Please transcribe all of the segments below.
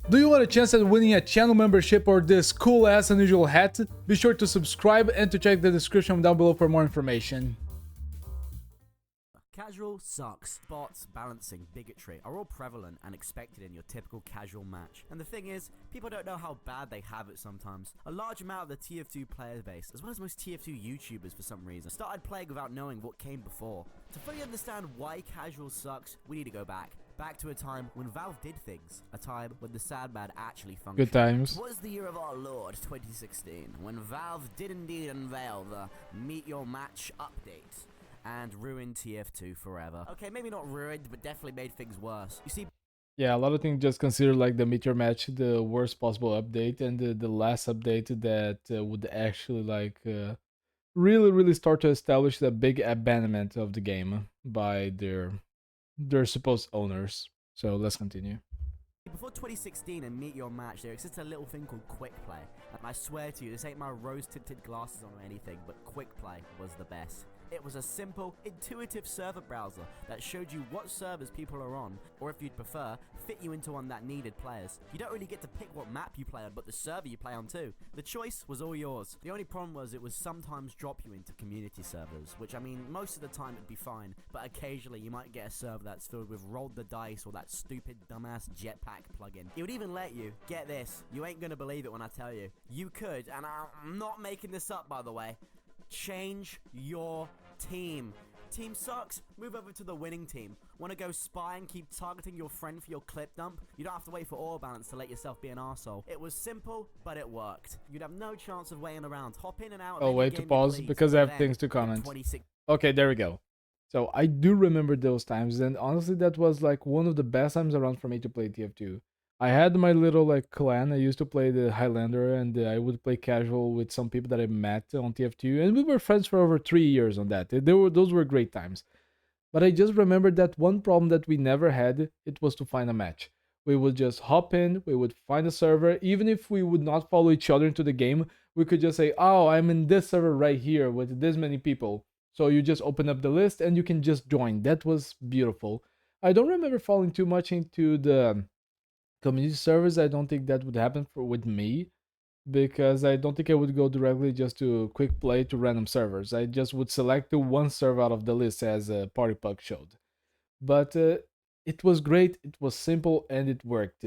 Do you want a chance at winning a channel membership or this cool ass unusual hat? Be sure to subscribe and to check the description down below for more information. Casual sucks. Bots, balancing, bigotry are all prevalent and expected in your typical casual match. And the thing is, people don't know how bad they have it sometimes. A large amount of the TF2 player base, as well as most TF2 YouTubers for some reason, started playing without knowing what came before. To fully understand why casual sucks, we need to go back. Back to a time when Valve did things. A time when the Sandman actually functioned. Good times. It was the year of our Lord, 2016, when Valve did indeed unveil the Meet Your Match update and ruined TF2 forever. Okay, maybe not ruined, but definitely made things worse. You see, yeah, a lot of things just consider like the Meteor Match the worst possible update, and the last update that would actually like really start to establish the big abandonment of the game by their supposed owners. So let's continue. before 2016 and Meet Your Match, there existed a little thing called Quick Play. And I swear to you, this ain't my rose-tinted glasses on or anything, but Quick Play was the best. It was a simple, intuitive server browser that showed you what servers people are on, or if you'd prefer, fit you into one that needed players. You don't really get to pick what map you play on, but the server you play on too. The choice was all yours. The only problem was it would sometimes drop you into community servers, which I mean, most of the time it'd be fine, but occasionally you might get a server that's filled with Roll the Dice or that stupid dumbass jetpack plugin. It would even let you, get this, you ain't gonna believe it when I tell you, you could, and I'm not making this up by the way, change your team. Team sucks? Move over to the winning team. Want to go spy and keep targeting your friend for your clip dump? You don't have to wait for oil balance to let yourself be an arsehole. It was simple, but it worked. You'd have no chance of waiting around. Hop in and out. Oh, wait to pause because I have things to comment. Okay, there we go. So I do remember those times, and honestly, that was like one of the best times around for me to play TF2. I had my little like clan. I used to play the Highlander, and I would play casual with some people that I met on TF2, and we were friends for over 3 years on that. Those were great times. But I just remembered that one problem that we never had, it was to find a match. We would just hop in, we would find a server, even if we would not follow each other into the game, we could just say, oh, I'm in this server right here with this many people. So you just open up the list and you can just join. That was beautiful. I don't remember falling too much into the community servers. I don't think that would happen with me, because I don't think I would go directly just to quick play to random servers. I just would select the one server out of the list as Party Pug showed. But it was great, it was simple, and it worked.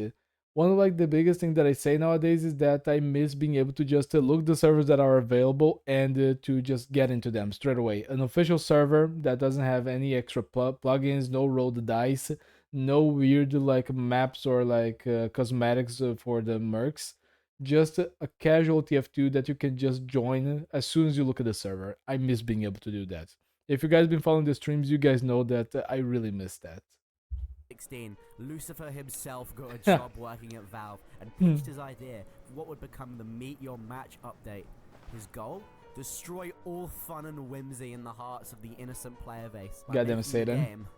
One of like the biggest thing that I say nowadays is that I miss being able to just look the servers that are available and to just get into them straight away. An official server that doesn't have any extra plugins, no roll the dice, no weird like maps or like cosmetics for the mercs. Just a casual TF2 that you can just join as soon as you look at the server. I miss being able to do that. If you guys been following the streams, you guys know that I really miss that. 16, Lucifer himself got a job working at Valve and pitched his idea for what would become the Meet Your Match update. His goal? Destroy all fun and whimsy in the hearts of the innocent player base. Goddamn Satan. Game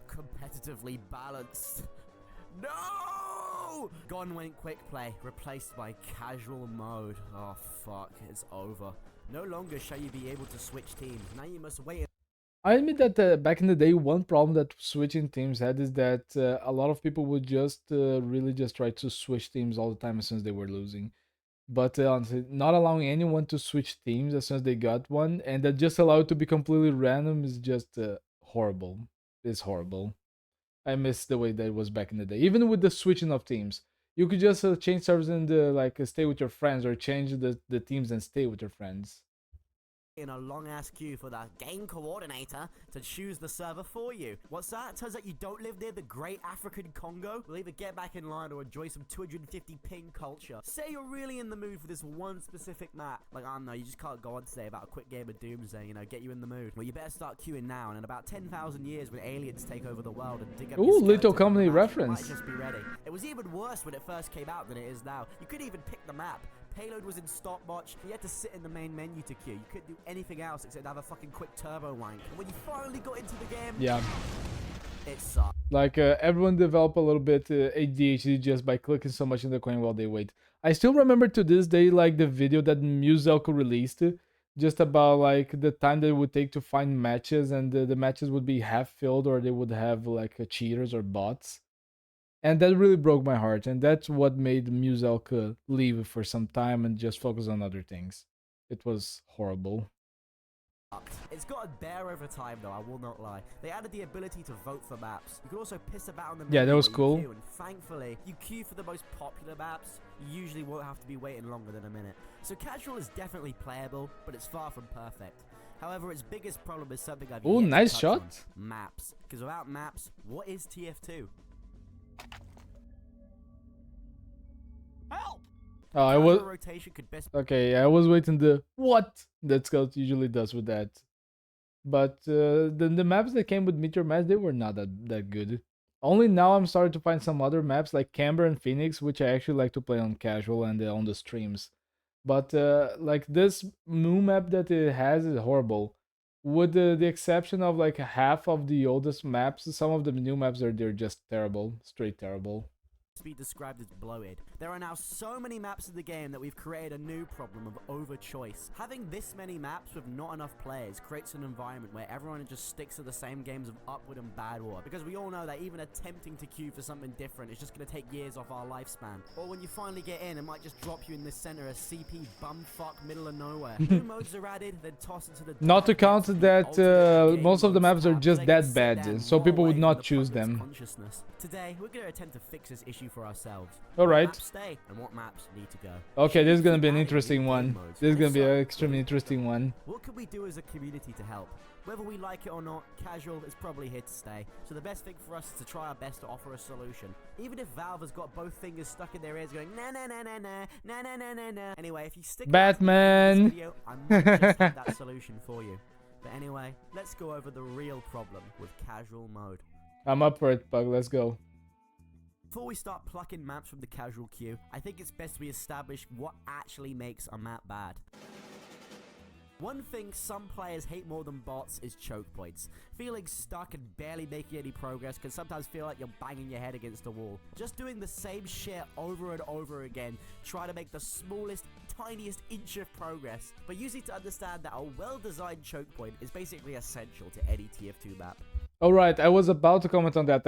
competitively balanced. No! Gone went quick play, replaced by casual mode. Oh fuck, it's over. No longer shall you be able to switch teams. Now you must wait. I admit that back in the day, one problem that switching teams had is that a lot of people would just really just try to switch teams all the time as soon as they were losing. But honestly, not allowing anyone to switch teams as soon as they got one, and that just allow it to be completely random is just horrible. It's horrible. I miss the way that it was back in the day. Even with the switching of teams, you could just change servers and like stay with your friends, or change the teams and stay with your friends. In a long ass queue for the game coordinator to choose the server for you. What's that? Turns out you don't live near the great African Congo? Well, either get back in line or enjoy some 250 ping culture. Say you're really in the mood for this one specific map. Like, I don't know, you just can't go on today about a quick game of Doomsday, you know, get you in the mood. Well, you better start queuing now, and in about 10,000 years when aliens take over the world and dig up your Little skeleton, company the map reference. might just be ready. It was even worse when it first came out than it is now. You couldn't even pick the map. Payload was in stopwatch. You had to sit in the main menu to queue. You couldn't do anything else except have a fucking quick turbo wank. And when you finally got into the game, yeah, it sucked. Like everyone develop a little bit ADHD just by clicking so much in the coin while they wait. I still remember to this day like the video that Muselko released, just about like the time that it would take to find matches, and the matches would be half filled or they would have like cheaters or bots. And that really broke my heart, and that's what made Muselka leave for some time and just focus on other things. It was horrible. It's gotten better over time though, I will not lie. They added the ability to vote for maps. You can also piss about on the menu Yeah, that was where you cool. queue, and thankfully, you queue for the most popular maps, you usually won't have to be waiting longer than a minute. So casual is definitely playable, but it's far from perfect. However, its biggest problem is something I've Oh, yet nice to touch shot. on. Maps. Because without maps, what is TF2? Help! Oh, I Casual was rotation could best okay. I was waiting the what that Scout usually does with that, but the maps that came with Meteor Mass, they were not that good. Only now I'm starting to find some other maps like Camber and Phoenix, which I actually like to play on casual and on the streams. But like this new map that it has is horrible. With the exception of like half of the oldest maps, some of the new maps they're just terrible, straight terrible. be described as bloated. There are now so many maps in the game that we've created a new problem of over-choice. Having this many maps with not enough players creates an environment where everyone just sticks to the same games of Upward and Badwater, because we all know that even attempting to queue for something different is just going to take years off our lifespan. Or when you finally get in, it might just drop you in the center of CP bumfuck middle of nowhere. New modes are added, then tossed into the Not to dark depths count of the that ultimate game most of the modes maps are tab, so just they can that sit there bad, and so rot people would away not from the choose public's them. consciousness. Today, we're going to attempt to fix this issue for ourselves. All What right. maps stay and what maps need to go. Okay, Should this we is gonna keep be an adding interesting new game one. modes? This is If gonna be so, an extremely interesting one. what could we do as a community to help? Whether we like it or not, casual is probably here to stay. So the best thing for us is to try our best to offer a solution. Even if Valve has got both fingers stuck in their ears going na na na na na na na na na na. Anyway, if you stick around to the end of this video, I might just have that solution for you. But anyway, let's go over the real problem with casual mode. I'm up for it, Pug. Let's go. Before we start plucking maps from the casual queue, I think it's best we establish what actually makes a map bad. One thing some players hate more than bots is choke points. Feeling stuck and barely making any progress can sometimes feel like you're banging your head against a wall. Just doing the same shit over and over again, try to make the smallest, tiniest inch of progress. But you need to understand that a well-designed choke point is basically essential to any TF2 map. Alright, I was about to comment on that.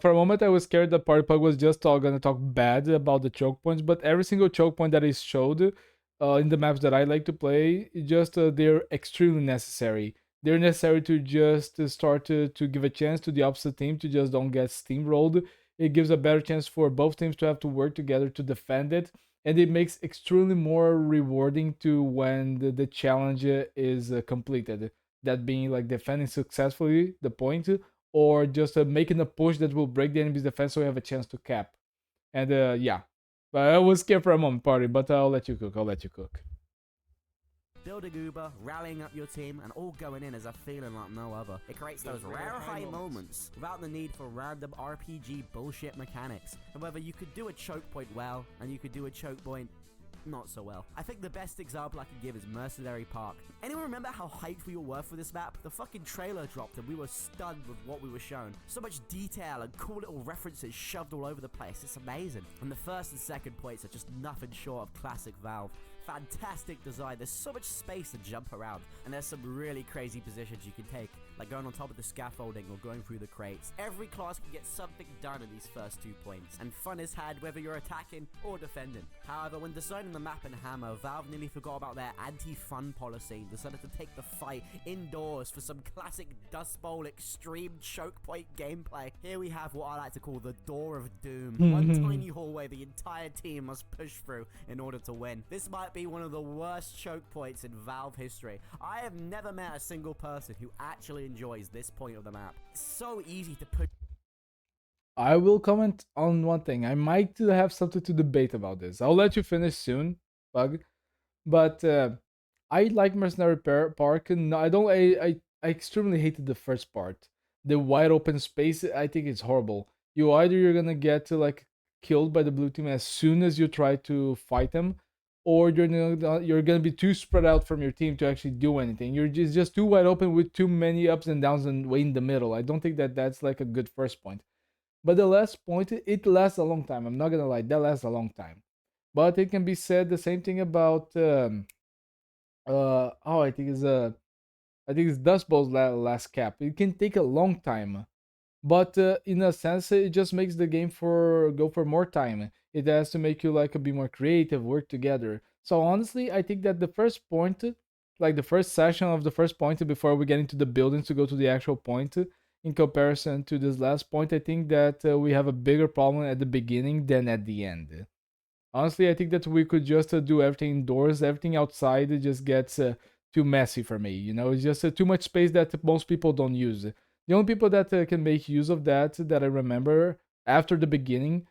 For a moment, I was scared that Party Pug was just gonna talk bad about the choke points, but every single choke point that is showed in the maps that I like to play, they're extremely necessary. They're necessary to just start to give a chance to the opposite team to just don't get steamrolled. It gives a better chance for both teams to have to work together to defend it, and it makes extremely more rewarding to when the challenge is completed, that being like defending successfully the point, or just making a push that will break the enemy's defense so we have a chance to cap. And yeah, but I was scared for a moment, Party, but I'll let you cook. I'll let you cook. Building Uber, rallying up your team, and all going in as a feeling like no other. It creates those rare high moments without the need for random RPG bullshit mechanics. However, you could do a choke point well, and you could do a choke point not so well. I think the best example I can give is Mercenary Park. Anyone remember how hyped we all were for this map? The fucking trailer dropped and we were stunned with what we were shown. So much detail and cool little references shoved all over the place. It's amazing. And the first and second points are just nothing short of classic Valve. Fantastic design. There's so much space to jump around, and there's some really crazy positions you can take, like going on top of the scaffolding or going through the crates. Every class can get something done in these first 2 points, and fun is had whether you're attacking or defending. However, when designing the map in Hammer, Valve nearly forgot about their anti-fun policy and decided to take the fight indoors for some classic Dust Bowl extreme choke point gameplay. Here we have what I like to call the Door of Doom. One tiny hallway the entire team must push through in order to win. This might be one of the worst choke points in Valve history. I have never met a single person who actually enjoys this point of the map. It's so easy to push. I will comment on one thing. I might have something to debate about this. I'll let you finish soon, Bug. But I like Mercenary Park, and I don't. I extremely hated the first part. The wide open space. I think it's horrible. You're gonna get like killed by the blue team as soon as you try to fight them, or you're gonna be too spread out from your team to actually do anything. You're just too wide open with too many ups and downs and way in the middle. I don't think that that's like a good first point. But the last point, it lasts a long time. I'm not gonna lie, that lasts a long time. But it can be said the same thing about oh, I think it's Dust Bowl's last cap. It can take a long time, but in a sense it just makes the game for go for more time. It has to make you like be more creative, work together. So honestly, I think that the first point, like the first session of the first point before we get into the buildings to go to the actual point, in comparison to this last point, I think that we have a bigger problem at the beginning than at the end. Honestly, I think that we could just do everything indoors. Everything outside just gets too messy for me. You know, it's just too much space that most people don't use. The only people that can make use of that I remember after the beginning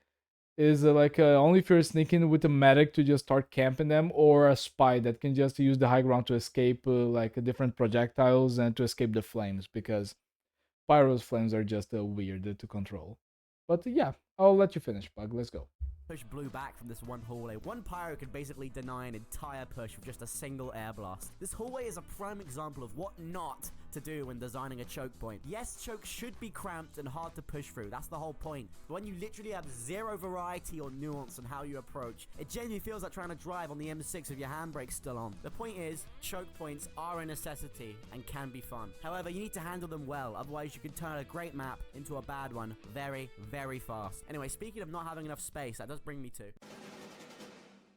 is like only if you're sneaking with a medic to just start camping them, or a spy that can just use the high ground to escape like different projectiles and to escape the flames, because pyro's flames are just weird to control. But yeah, I'll let you finish, Pug. Let's go. Push blue back from this one hallway. One pyro could basically deny an entire push with just a single air blast. This hallway is a prime example of what not to do when designing a choke point. Yes, chokes should be cramped and hard to push through, that's the whole point. But when you literally have zero variety or nuance in how you approach, it genuinely feels like trying to drive on the M6 with your handbrake still on. The point is, choke points are a necessity and can be fun. However, you need to handle them well, otherwise you can turn a great map into a bad one very, very fast. Anyway, speaking of not having enough space, that does bring me to...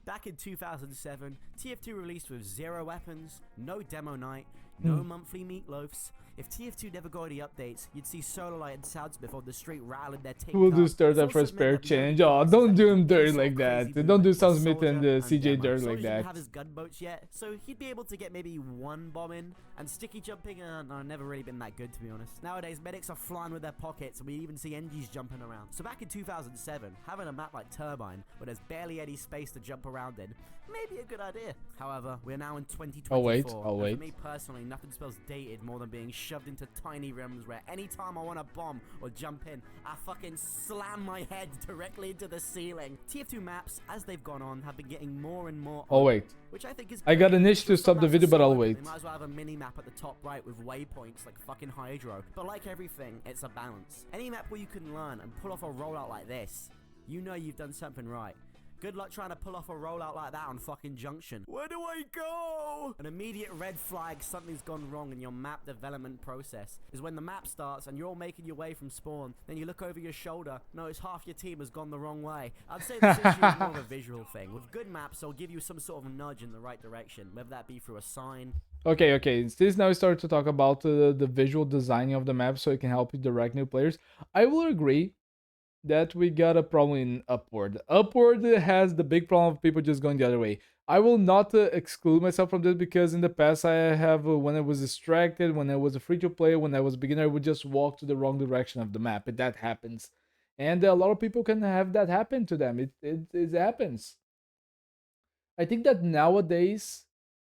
Back in 2007, TF2 released with 0 weapons, no demo night, no monthly meatloafs. If TF2 never got any updates, you'd see Solarlight and Soudsmith on the street rattling their tank. We'll do start that first pair change. Oh, don't do him dirty like that. Don't do Sam Smith and CJ dirty like that. Didn't have his gunboats yet, so he'd be able to get maybe one bomb in, and sticky jumping, never really been that good, to be honest. Nowadays, medics are flying with their pockets, and we even see NGs jumping around. So back in 2007, having a map like Turbine, where there's barely any space to jump around in, may be a good idea. However, we're now in 2024. I'll wait. For me personally, nothing spells dated more than being shoved into tiny rooms where anytime I want to bomb or jump in, I fucking slam my head directly into the ceiling. TF2 maps, as they've gone on, have been getting more and more I'll wait. which I think is I got an itch to stop the video, but I'll wait. They might as well have a mini map at the top right with waypoints like fucking Hydro. But like everything, it's a balance. Any map where you can learn and pull off a rollout like this, you know you've done something right. Good luck trying to pull off a rollout like that on fucking Junction. Where do I go? An immediate red flag something's gone wrong in your map development process is when the map starts and you're all making your way from spawn, then you look over your shoulder, notice half your team has gone the wrong way. I'd say this issue is more of a visual thing. With good maps, they'll give you some sort of nudge in the right direction, whether that be through a sign. Okay. Since now we start to talk about the visual designing of the map so it can help you direct new players, I will agree that we got a problem in Upward. Upward has the big problem of people just going the other way. I will not exclude myself from this, because in the past I have, when I was distracted, when I was a free-to-play, when I was a beginner, I would just walk to the wrong direction of the map. That happens. And a lot of people can have that happen to them. It happens. I think that nowadays,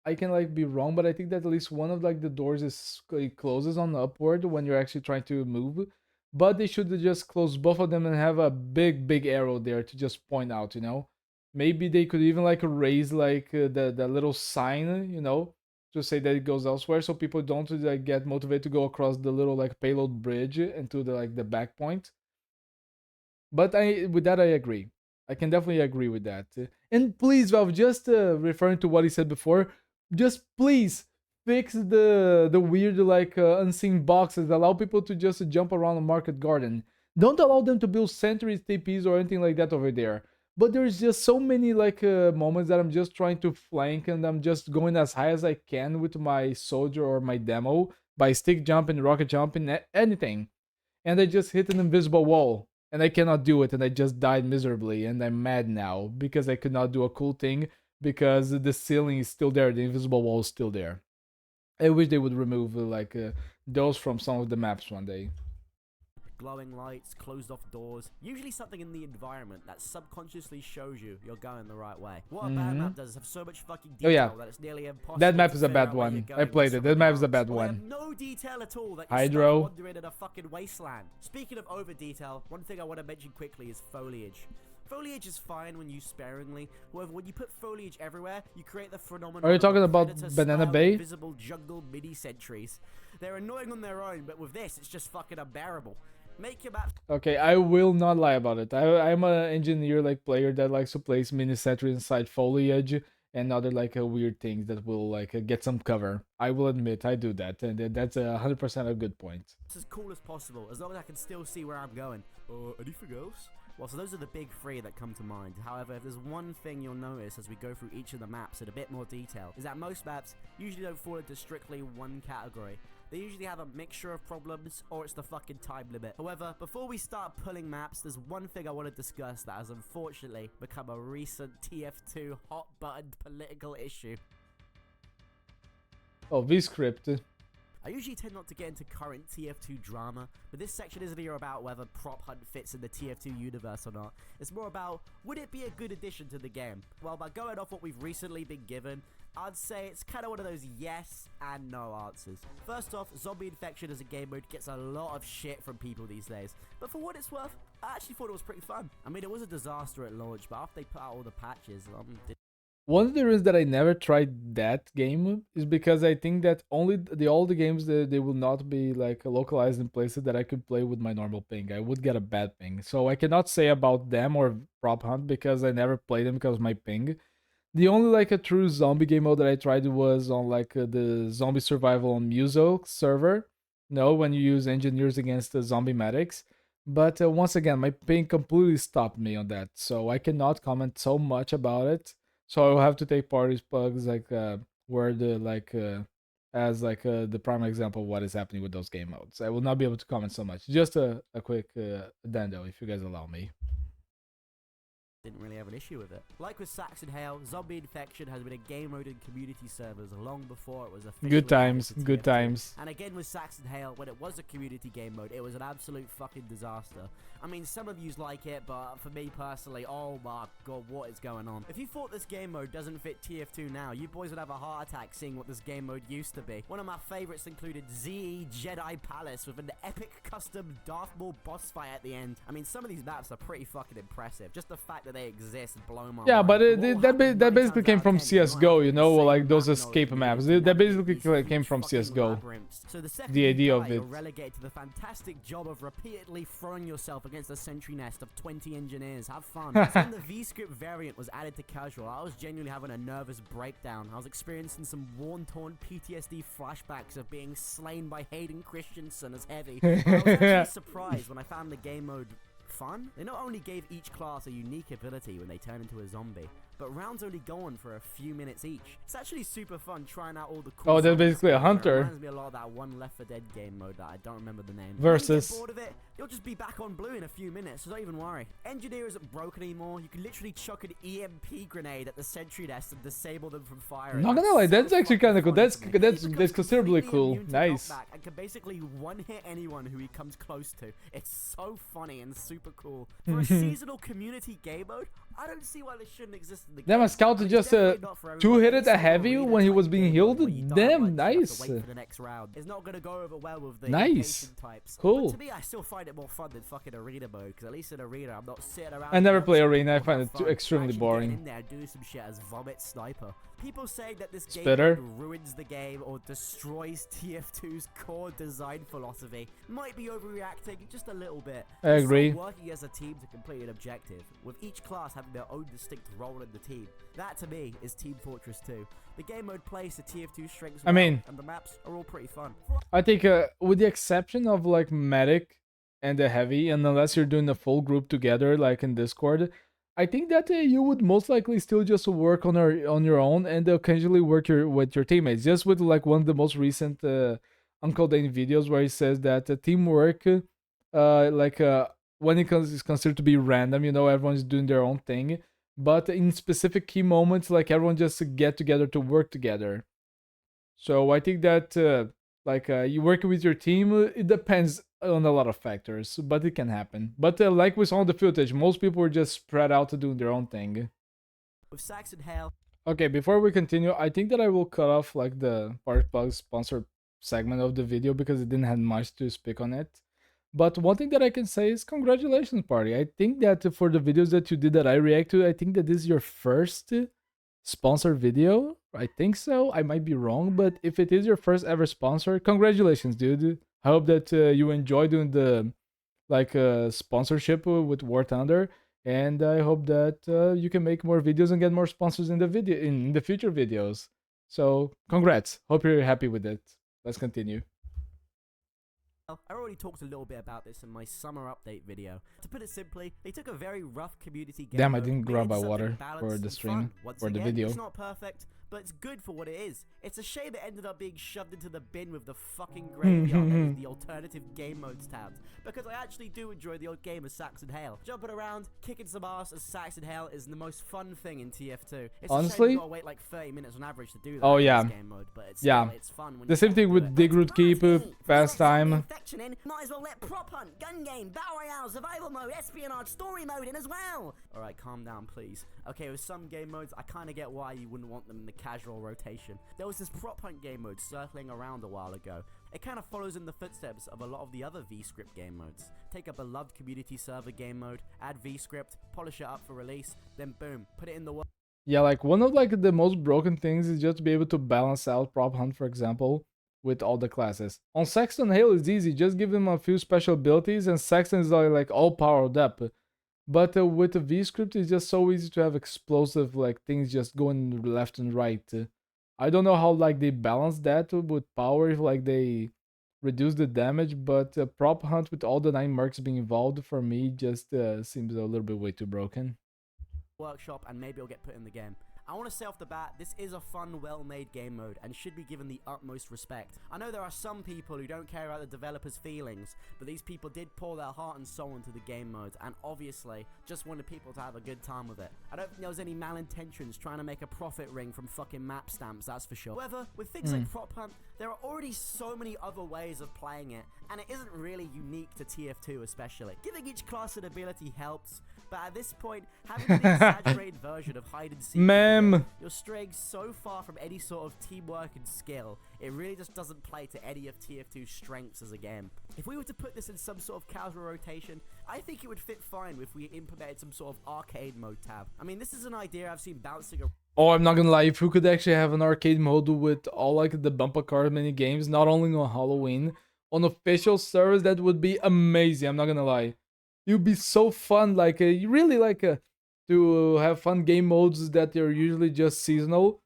I can like be wrong, but I think that at least one of like the doors is it closes on Upward when you're actually trying to move. But they should just close both of them and have a big arrow there to just point out, you know. Maybe they could even like raise like the little sign, you know, to say that it goes elsewhere, so people don't like get motivated to go across the little like payload bridge into the like the back point. But with that I agree. I can definitely agree with that. And please, Valve, just referring to what he said before, just please fix the weird like unseen boxes. Allow people to just jump around the market garden. Don't allow them to build sentries, TPs, or anything like that over there. But there's just so many like moments that I'm just trying to flank, and I'm just going as high as I can with my soldier or my demo by stick jumping, rocket jumping, anything, and I just hit an invisible wall and I cannot do it, and I just died miserably, and I'm mad now because I could not do a cool thing because the ceiling is still there, the invisible wall is still there. I wish they would remove like those from some of the maps one day. Glowing lights, closed off doors, usually something in the environment that subconsciously shows you you're going the right way. What a bad map does is have so much fucking detail that it's nearly impossible. That map is a bad one. I played it. That map is a bad one. No detail at all that Hydro. wandering in a fucking wasteland. Speaking of over detail, one thing I want to mention quickly is foliage. Foliage is fine when used sparingly. However, when you put foliage everywhere, you create the phenomenon. Are you talking about Banana Bay? Invisible jungle mini sentries. They're annoying on their own, but with this, it's just fucking unbearable. Make your map. Okay, I will not lie about it. I'm an engineer like player that likes to place mini sentries inside foliage, and other like weird things that will like get some cover. I will admit I do that, and that's 100% a good point. As cool as possible, as long as I can still see where I'm going. Anything else? Well, so those are the big three that come to mind. However, if there's one thing you'll notice as we go through each of the maps in a bit more detail, is that most maps usually don't fall into strictly one category. They usually have a mixture of problems, or it's the fucking time limit. However, before we start pulling maps, there's one thing I want to discuss that has unfortunately become a recent TF2 hot-button political issue. Oh, V-script. I usually tend not to get into current TF2 drama, but this section isn't here about whether prop hunt fits in the TF2 universe or not. It's more about, would it be a good addition to the game? Well, by going off what we've recently been given, I'd say it's kind of one of those yes and no answers. First off, Zombie Infection as a game mode gets a lot of shit from people these days, but for what it's worth, I actually thought it was pretty fun. I mean, it was a disaster at launch, but after they put out all the patches, One of the reasons that I never tried that game is because I think that only all the games they will not be like localized in places that I could play with my normal ping. I would get a bad ping, so I cannot say about them or Prop Hunt because I never played them because of my ping. The only like a true zombie game mode that I tried was on like the zombie survival on Muso server. No, when you use engineers against the zombie medics. But once again, my ping completely stopped me on that, so I cannot comment so much about it. So I will have to take parties plugs like where the like as like the prime example of what is happening with those game modes. I will not be able to comment so much. Just a quick addendum, if you guys allow me. Didn't really have an issue with it. Like with Saxon Hale, Zombie Infection has been a game mode in community servers long before it was officially Good times, added to good TF2. times. And again with Saxon Hale, when it was a community game mode, it was an absolute fucking disaster. I mean, some of yous like it, but for me personally, oh my god, what is going on? If you thought this game mode doesn't fit TF2 now, you boys would have a heart attack seeing what this game mode used to be. One of my favorites included ZE Jedi Palace with an epic custom Darth Maul boss fight at the end. I mean, some of these maps are pretty fucking impressive. Just the fact that they exist blow my Yeah, mind. but that basically came from CS:GO, you know, like those escape maps. That basically came from CS:GO. So the The idea of it. you're relegated to the fantastic job of repeatedly throwing yourself against a sentry nest of 20 engineers. Have fun. So when the V-script variant was added to casual, I was genuinely having a nervous breakdown. I was experiencing some worn-torn PTSD flashbacks of being slain by Hayden Christensen as Heavy. I was actually surprised when I found the game mode fun. They not only gave each class a unique ability when they turn into a zombie, but rounds only go on for a few minutes each. It's actually super fun trying out all the cool Oh, that's zombies. basically a It hunter. reminds me a lot of that one Left 4 Dead game mode that I don't remember the name. Versus. When you get bored of it, you'll just be back on blue in a few minutes, so don't even worry. Engineer isn't broken anymore. You can literally chuck an EMP grenade at the sentry nest and disable them from firing. Not gonna lie, that's actually kind of cool. That's considerably cool. Nice. And can basically one-hit anyone who he comes close to. It's so funny and super cool. For a seasonal community game mode, I don't see why this shouldn't exist in the game. Damn, a scout just two-hit it a heavy when he was being healed. Damn, nice. It's not gonna go over well with the Nice. types. Cool. But to me, I still find it more fun than fucking arena mode, because at least in arena, I'm not sitting around. I never play watching arena. I people find have it too fun. extremely Actually boring. getting in there, do some shit as Vomit Sniper. People saying that this game Spitter. mode ruins the game or destroys TF2's core design philosophy might be overreacting just a little bit. I agree. It's not working as a team to complete an objective, with each class having their own distinct role in the team. That to me is Team Fortress 2. The game mode plays to TF2 strengths well, and the maps are all pretty fun. I think with the exception of like medic and the heavy, and unless you're doing a full group together like in Discord, I think that you would most likely still just work on your own and occasionally work with your teammates. Just with like one of the most recent Uncle Dane videos where he says that teamwork, when it is considered to be random, you know, everyone's doing their own thing. But in specific key moments, like everyone just get together to work together. So I think that you work with your team, it depends on a lot of factors, but it can happen. But like we saw in the footage, most people were just spread out to doing their own thing. With Saxon Hale. Okay, before we continue, I think that I will cut off like the Party Plug sponsor segment of the video because it didn't have much to speak on it. But one thing that I can say is congratulations, Party. I think that for the videos that you did that I react to, I think that this is your first sponsor video. I think so. I might be wrong, but if it is your first ever sponsor, congratulations, dude. I hope that you enjoy doing the sponsorship with War Thunder. And I hope that you can make more videos and get more sponsors in the in the future videos. So congrats. Hope you're happy with it. Let's continue. I already talked a little bit about this in my summer update video. To put it simply, they took a very rough community game. Damn, I mode, didn't made grab it my something water balanced for the and stream, fun. Once for the again, video. It's not perfect, but it's good for what it is. It's a shame it ended up being shoved into the bin with the fucking graveyard that is the alternative game modes tab. Because I actually do enjoy the old game of Saxon Hail. Jumping around, kicking some ass as Saxon Hail is the most fun thing in TF2. It's Honestly, a shame you gotta wait like 30 minutes on average to do that. Oh in yeah, this game mode, but it's yeah. still, it's fun when The you same get thing to with it. Dig Root Keep, Fast Time. Might as well let Prop Hunt, Gun Game, Battle Royale, Survival Mode, Espionage, Story Mode in as well. Alright, calm down please. Okay, with some game modes, I kinda get why you wouldn't want them in the casual rotation. There was this Prop Hunt game mode circling around a while ago. It kinda follows in the footsteps of a lot of the other VScript game modes. Take a beloved community server game mode, add VScript, polish it up for release, then boom, put it in the world. Yeah, like one of like the most broken things is just to be able to balance out Prop Hunt, for example, with all the classes. On Saxon Hail it's easy, just give him a few special abilities and Saxon is like all powered up. But with the VScript it's just so easy to have explosive like things just going left and right. I don't know how like they balance that with power, if like they reduce the damage, but Prop Hunt with all the 9 mercs being involved for me just seems a little bit way too broken. Workshop and maybe it'll get put in the game. I want to say off the bat, this is a fun, well-made game mode and should be given the utmost respect. I know there are some people who don't care about the developers' feelings, but these people did pour their heart and soul into the game modes and obviously just wanted people to have a good time with it. I don't think there was any malintentions trying to make a profit ring from fucking map stamps, that's for sure. However, with things like Prop Hunt, there are already so many other ways of playing it, and it isn't really unique to TF2 especially. Giving each class an ability helps, but at this point, having an exaggerated version of hide and seek, you're straying so far from any sort of teamwork and skill, it really just doesn't play to any of TF2's strengths as a game. If we were to put this in some sort of casual rotation, I think it would fit fine if we implemented some sort of arcade mode tab. I mean, this is an idea I've seen bouncing around. Oh, I'm not gonna lie, if we could actually have an arcade mode with all like the bumper card mini games, not only on Halloween, on official servers, that would be amazing. I'm not gonna lie. It would be so fun, like you really like to have fun game modes that are usually just seasonal,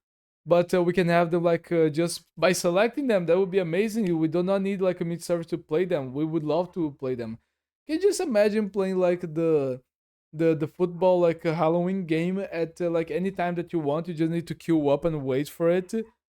but we can have them like just by selecting them. That would be amazing. We do not need like a mid server to play them. We would love to play them. Can you just imagine playing like the football like a Halloween game at like any time that you want? You just need to queue up and wait for it.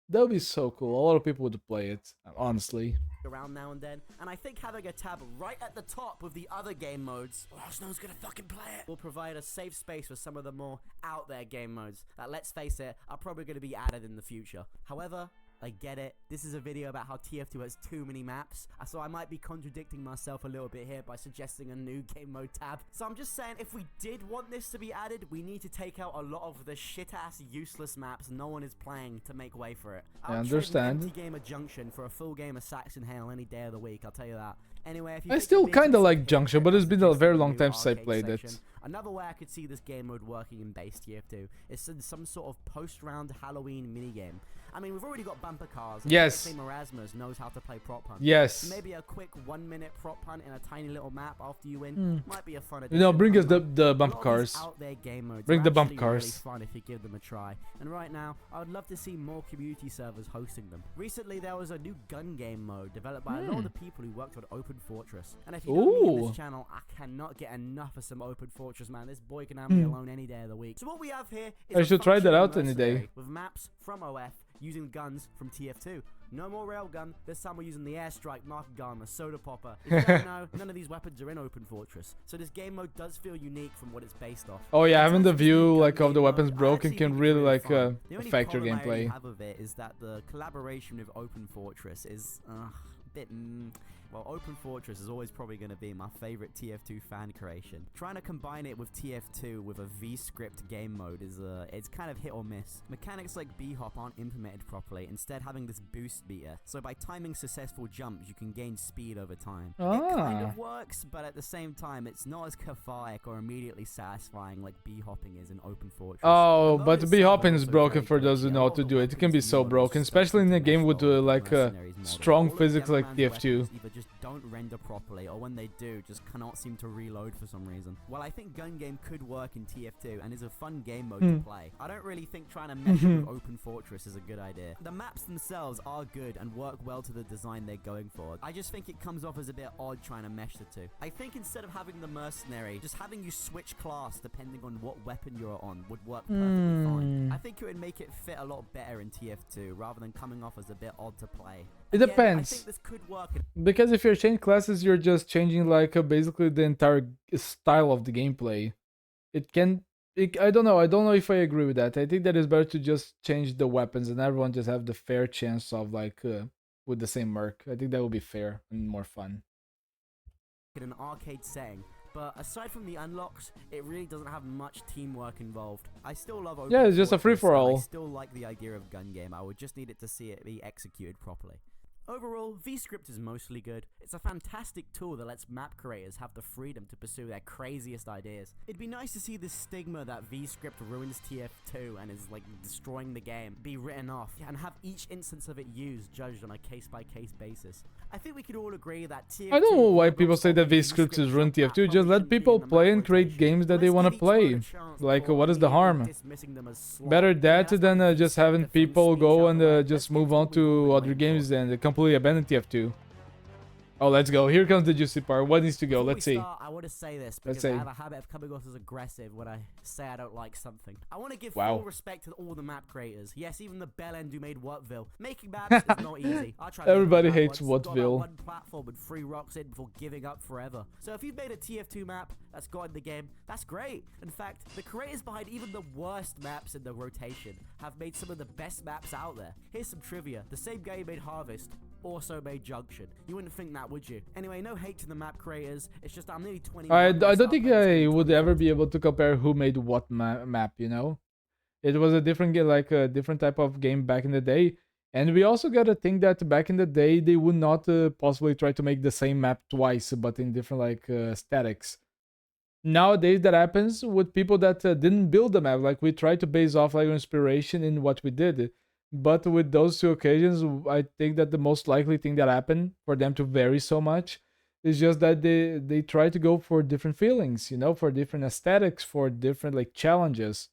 That would be so cool. A lot of people would play it, honestly. Around now and then, and I think having a tab right at the top with the other game modes, or else no one's gonna fucking play it, will provide a safe space for some of the more out there game modes that, let's face it, are probably gonna be added in the future. However, I get it. This is a video about how TF2 has too many maps, so I might be contradicting myself a little bit here by suggesting a new game mode tab. So I'm just saying, if we did want this to be added, we need to take out a lot of the shit-ass useless maps no one is playing to make way for it. I understand. Empty game of Junction for a full game of Saxon Hail any day of the week, I'll tell you that. Anyway, if you I still kind of like Junction, but it's been a very long time since I played it. Another way I could see this game mode working in base TF2 is in some sort of post-round Halloween minigame. I mean, we've already got bumper cars. Yes. Erasmus knows how to play prop hunt. Yes. So maybe a quick 1-minute prop hunt in a tiny little map after you win might be a fun addition. You know, bring us the bumper cars. Out there game modes bring the bumper cars. Really fun if you give them a try. And right now, I would love to see more community servers hosting them. Recently, there was a new gun game mode developed by a lot of the people who worked on Open Fortress. And if you know me on this channel, I cannot get enough of some Open Fortress, man. This boy can have me alone any day of the week. So what we have here is I should try that out any day. With maps from OF using guns from TF2. No more railgun, this time we're using the airstrike, market gun, the soda popper. If you don't know, none of these weapons are in Open Fortress, so this game mode does feel unique from what it's based off. Oh yeah, having the view like of the weapons broken can really like affect your gameplay. The only problem I have of it is that the collaboration with Open Fortress is a bit well, Open Fortress is always probably going to be my favorite TF2 fan creation. Trying to combine it with TF2 with a VScript game mode is it's kind of hit or miss. Mechanics like B-hop aren't implemented properly, instead having this boost meter. So by timing successful jumps, you can gain speed over time. It kind of works, but at the same time, it's not as cathartic or immediately satisfying like B-hopping is in Open Fortress. Oh, but B-hopping is broken for those who know how to do it. It can be so broken, especially in a game with like strong physics like TF2. don't render properly, or when they do, just cannot seem to reload for some reason. While I think gun game could work in TF2 and is a fun game mode to play, I don't really think trying to mesh it with Open Fortress is a good idea. The maps themselves are good and work well to the design they're going for. I just think it comes off as a bit odd trying to mesh the two. I think instead of having the mercenary, just having you switch class depending on what weapon you're on would work perfectly fine. I think it would make it fit a lot better in TF2 rather than coming off as a bit odd to play. It depends. I think this could work. Because if you're changing classes, you're just changing like basically the entire style of the gameplay. It can. I don't know. I don't know if I agree with that. I think that it's better to just change the weapons and everyone just have the fair chance of like with the same merc. I think that would be fair and more fun. In an arcade setting. But aside from the unlocks, it really doesn't have much teamwork involved. I still love Open Yeah, it's just a Fortress, free-for-all. I still like the idea of gun game. I would just need it to see it be executed properly. Overall, VScript is mostly good. It's a fantastic tool that lets map creators have the freedom to pursue their craziest ideas. It'd be nice to see this stigma that VScript ruins TF2 and is like destroying the game be written off, and have each instance of it used judged on a case-by-case basis. I think we could all agree that TF2... I don't know why people say that VScript is ruined TF2. Just let people play and create games that they want to play. Like, what is the harm? Better that than just having people go and just move on to other games and completely abandon TF2. Oh, let's go. Here comes the juicy part. What needs to go? Let's see. I want to say this because I have a habit of coming off as aggressive when I say I don't like something. I want to give full respect to all the map creators. Yes, even the bellend who made Whatville. Making maps is not easy. I tried. Everybody hates Whatville. One platform with 3 rocks in before giving up forever. So if you've made a TF2 map that's got in the game, that's great. In fact, the creators behind even the worst maps in the rotation have made some of the best maps out there. Here's some trivia. The same guy who made Harvest also made Junction. You wouldn't think that, would you? Anyway, no hate to the map creators. It's just I'm nearly 20. I don't think I would ever be able to compare who made what map, you know? It was a different game, like a different type of game back in the day. And we also got to think that back in the day, they would not possibly try to make the same map twice, but in different like statics. Nowadays, that happens with people that didn't build the map. Like, we try to base off like inspiration in what we did. But with those 2 occasions, I think that the most likely thing that happened for them to vary so much is just that they try to go for different feelings, you know, for different aesthetics, for different like challenges.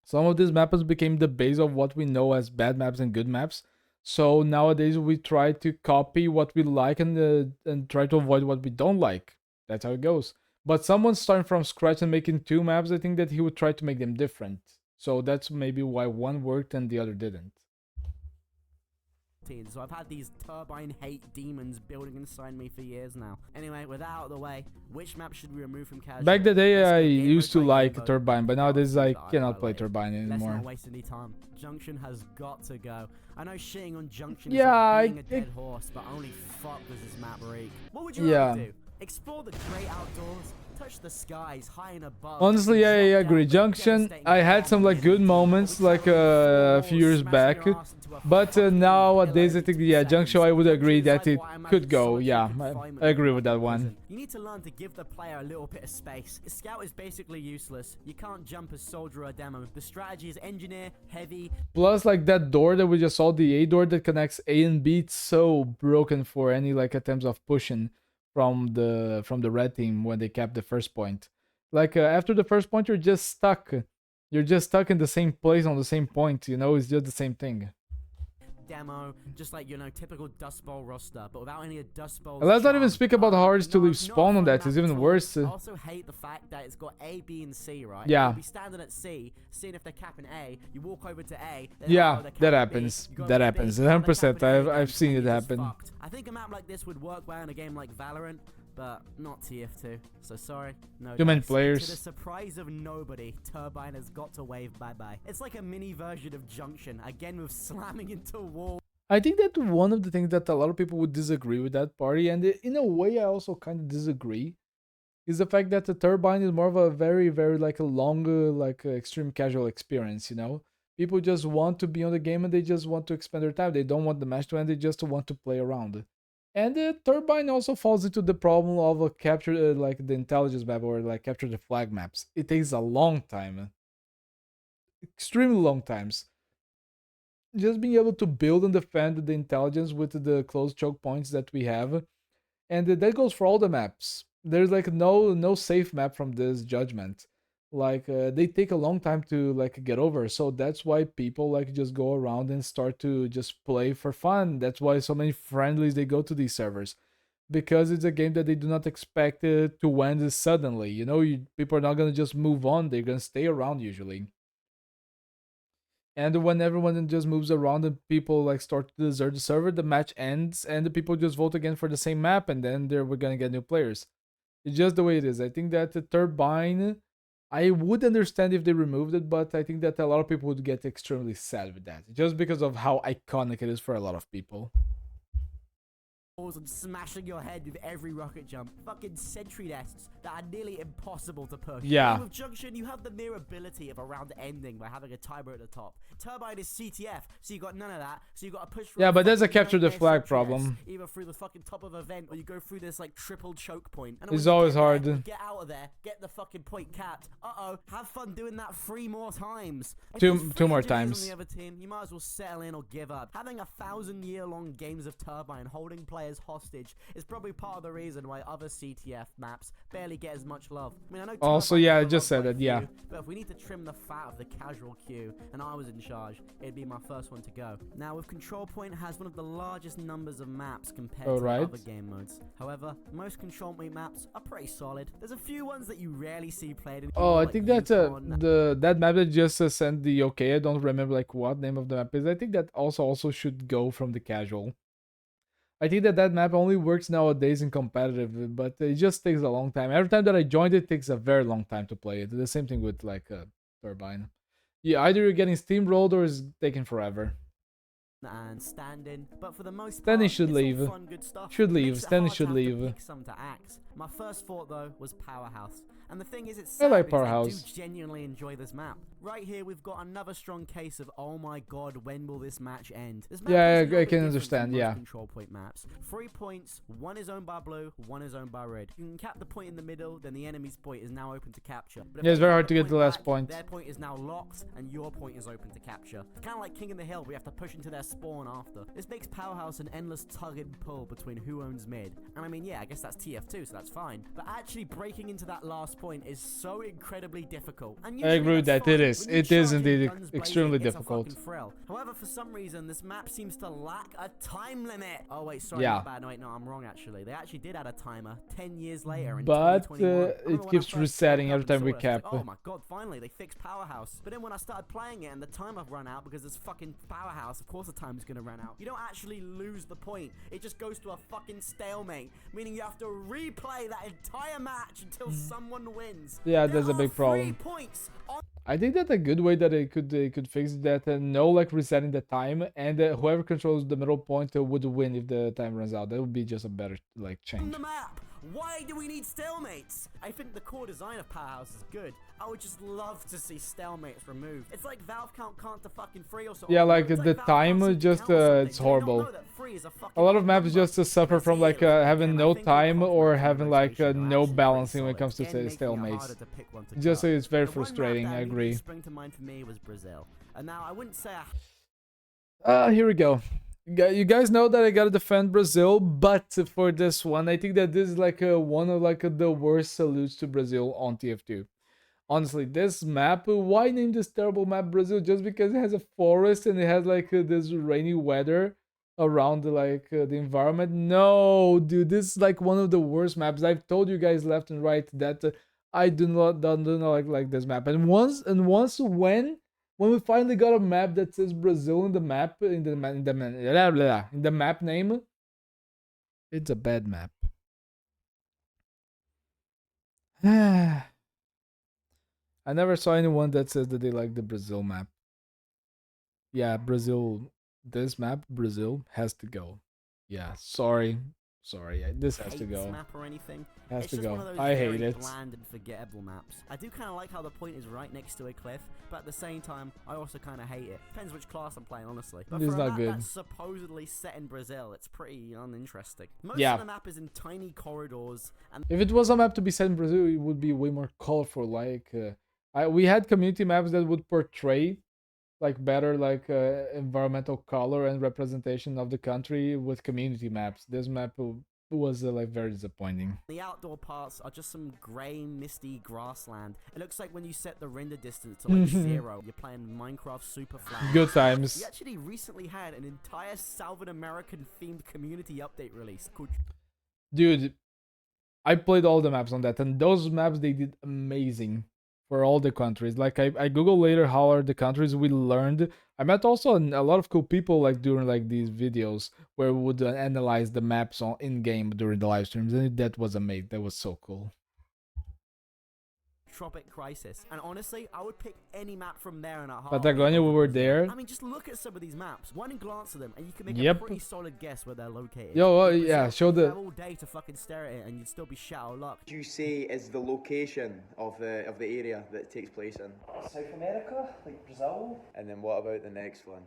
Some of these maps became the base of what we know as bad maps and good maps. So nowadays we try to copy what we like and try to avoid what we don't like. That's how it goes. But someone starting from scratch and making 2 maps, I think that he would try to make them different. So that's maybe why one worked and the other didn't. So I've had these turbine hate demons building inside me for years now. Anyway, with that out of the way, which map should we remove from casual? Back the day I used to like Turbine, but nowadays I cannot play Turbine anymore. Let's not waste any time. Junction has got to go. I know shitting on Junction is Yeah, like being a dead horse, but only fuck does this map reek. What would you rather do? Explore the great outdoors? Touch the skies high and above. Honestly, I agree. Junction, I had some like good moments like a few years back, but nowadays I think Junction, I would agree that it could go. Yeah, I agree with that one. You need to learn to give the player a little bit of space. Scout is basically useless. You can't jump as soldier or demo. The strategy is engineer, heavy. Plus, like that door that we just saw, the A door that connects A and B, it's so broken for any like attempts of pushing from the red team when they capped the first point. Like after the first point, you're just stuck. You're just stuck in the same place on the same point. You know, it's just the same thing. Demo, just like, you know, typical Dust Bowl roster, but without any Dust Bowl. Let's not even speak about how hard it is to leave spawn on that. It's even worse. I also hate the fact that it's got A, B, and C, right? Yeah. You'll be standing at C, seeing if they're capping A. You walk over to A. Yeah, that happens. That happens. 100%. I've seen it happen. I think a map like this would work well in a game like Valorant, but not TF2. So sorry, no. Too many players. To the surprise of nobody, Turbine has got to wave bye-bye. It's like a mini version of Junction, again with slamming into wall. I think that one of the things that a lot of people would disagree with that party, and in a way I also kind of disagree, is the fact that the Turbine is more of a very, very like a longer, like extreme casual experience, you know? People just want to be on the game and they just want to expend their time. They don't want the match to end, they just want to play around. And the Turbine also falls into the problem of a capture, like the intelligence map or like capture the flag maps. It takes a long time. Extremely long times. Just being able to build and defend the intelligence with the close choke points that we have and that goes for all the maps. There's like no safe map from this judgment. Like they take a long time to like get over, so that's why people like just go around and start to just play for fun. That's why so many friendlies they go to these servers, because it's a game that they do not expect it to end suddenly. You know, people are not gonna just move on; they're gonna stay around usually. And when everyone just moves around and people like start to desert the server, the match ends and the people just vote again for the same map, and then we're gonna get new players. It's just the way it is. I think that the turbine, I would understand if they removed it, but I think that a lot of people would get extremely sad with that, just because of how iconic it is for a lot of people. And smashing your head with every rocket jump. Fucking sentry nests that are nearly impossible to push. Yeah. And with Junction, you have the mere ability of a round ending by having a timer at the top. Turbine is CTF, so you got none of that. So you got to push. Yeah, but there's a capture the flag problem. Either through the fucking top of a vent, or you go through this like triple choke point. And it's always hard. Get out of there. Get the fucking point capped. Have fun doing that 3 more times. Two more times. On the other team, you might as well settle in or give up. Having 1,000-year-long games of Turbine holding players hostage is probably part of the reason why other CTF maps barely get as much love. I mean, I know also, yeah, I just said that, yeah. But if we need to trim the fat of the casual queue, and I was in charge, it'd be my first one to go. Now, with Control Point has one of the largest numbers of maps compared to other game modes. However, most Control Point maps are pretty solid. There's a few ones that you rarely see played. I think that that map that just sent the okay. I don't remember like what name of the map is. I think that also should go from the casual. I think that map only works nowadays in competitive, but it just takes a long time. Every time that I joined it takes a very long time to play it. The same thing with like Turbine. Yeah, either you're getting steamrolled or it's taking forever. And standing, but for the most Standing part, should leave. Fun, good stuff. Should leave. Standing should leave. Some to axe. My first thought though was Powerhouse, and the thing is, it's I like Powerhouse. I do genuinely enjoy this map. Right here, we've got another strong case of oh my god, when will this match end? This map yeah, I can understand. Yeah. Control point maps. 3 points. One is owned by blue. One is owned by red. You can cap the point in the middle, then the enemy's point is now open to capture. Yeah, it's very hard to get the last point. Their point is now locked, and your point is open to capture. It's kind of like King in the Hill. We have to push into their spawn after. This makes Powerhouse an endless tug and pull between who owns mid. And I mean, yeah, I guess that's TF2, so that's fine. But actually breaking into that last point is so incredibly difficult. And I agree with that. It is. It is indeed extremely difficult. However, for some reason, this map seems to lack a time limit. Oh wait, sorry, yeah. Not bad. No, wait, no, I'm wrong actually. They actually did add a timer 10 years later in but 2021. It keeps resetting every time we cap. Like, oh my god, finally they fixed Powerhouse. But then when I started playing it and the timer ran out because it's fucking Powerhouse, of course the timer's gonna run out. You don't actually lose the point. It just goes to a fucking stalemate, meaning you have to replay that entire match until someone wins. Yeah, there's a big problem. I think that a good way that they could fix that, no like resetting the time, and whoever controls the middle point would win if the time runs out. That would be just a better like change. The map. Why do we need stalemates? I think the core design of Powerhouse is good. I would just love to see stalemates removed. It's like Valve can't to fucking free or something. Yeah, like the time just it's horrible. A lot of maps just suffer from like having no time or having like no balancing when it comes to stalemates. Just it's very frustrating. I agree. Spring to mind for me was Brazil, and now I wouldn't say. Here we go. You guys know that I gotta defend Brazil, but for this one, I think that this is like one of like the worst salutes to Brazil on TF2. Honestly, this map, why name this terrible map Brazil? Just because it has a forest and it has like this rainy weather around like the environment? No, dude, this is like one of the worst maps. I've told you guys left and right that I do not like this map. And once when we finally got a map that says Brazil in the map in the map name, it's a bad map. I never saw anyone that says that they like the Brazil map. Yeah, Brazil. This map, Brazil, has to go. Yeah, sorry. This has to go. Map or anything. Has to go. I hate it. Bland and forgettable maps. I do kind of like how the point is right next to a cliff, but at the same time, I also kind of hate it. Depends which class I'm playing, honestly. But it's for not a map good. That's supposedly set in Brazil, it's pretty uninteresting. Most of the map is in tiny corridors. And if it was a map to be set in Brazil, it would be way more colorful. Like we had community maps that would portray like better like environmental color and representation of the country with community maps. This map was like very disappointing. The outdoor parts are just some grey, misty grassland. It looks like when you set the render distance to like 0, you're playing Minecraft super flat. Good We times. actually recently had an entire Southern American themed community update release called... Dude, I played all the maps on that, and those maps they did amazing for all the countries. Like I googled later how are the countries we learned. I met also a lot of cool people like during like these videos where we would analyze the maps on in game during the live streams, and that was amazing. That was so cool. Tropic Crisis, and honestly I would pick any map from there in a heartbeat. Patagonia, we were there. I mean, just look at some of these maps. One glance at them and you can make Yep. a pretty solid guess where they're located. Yo, In yeah, Brazil, show you could the. have all day to fucking stare at it and you'd still be shit out of luck. Do you say is the location of the area that it takes place in? South America, like Brazil. And then what about the next one?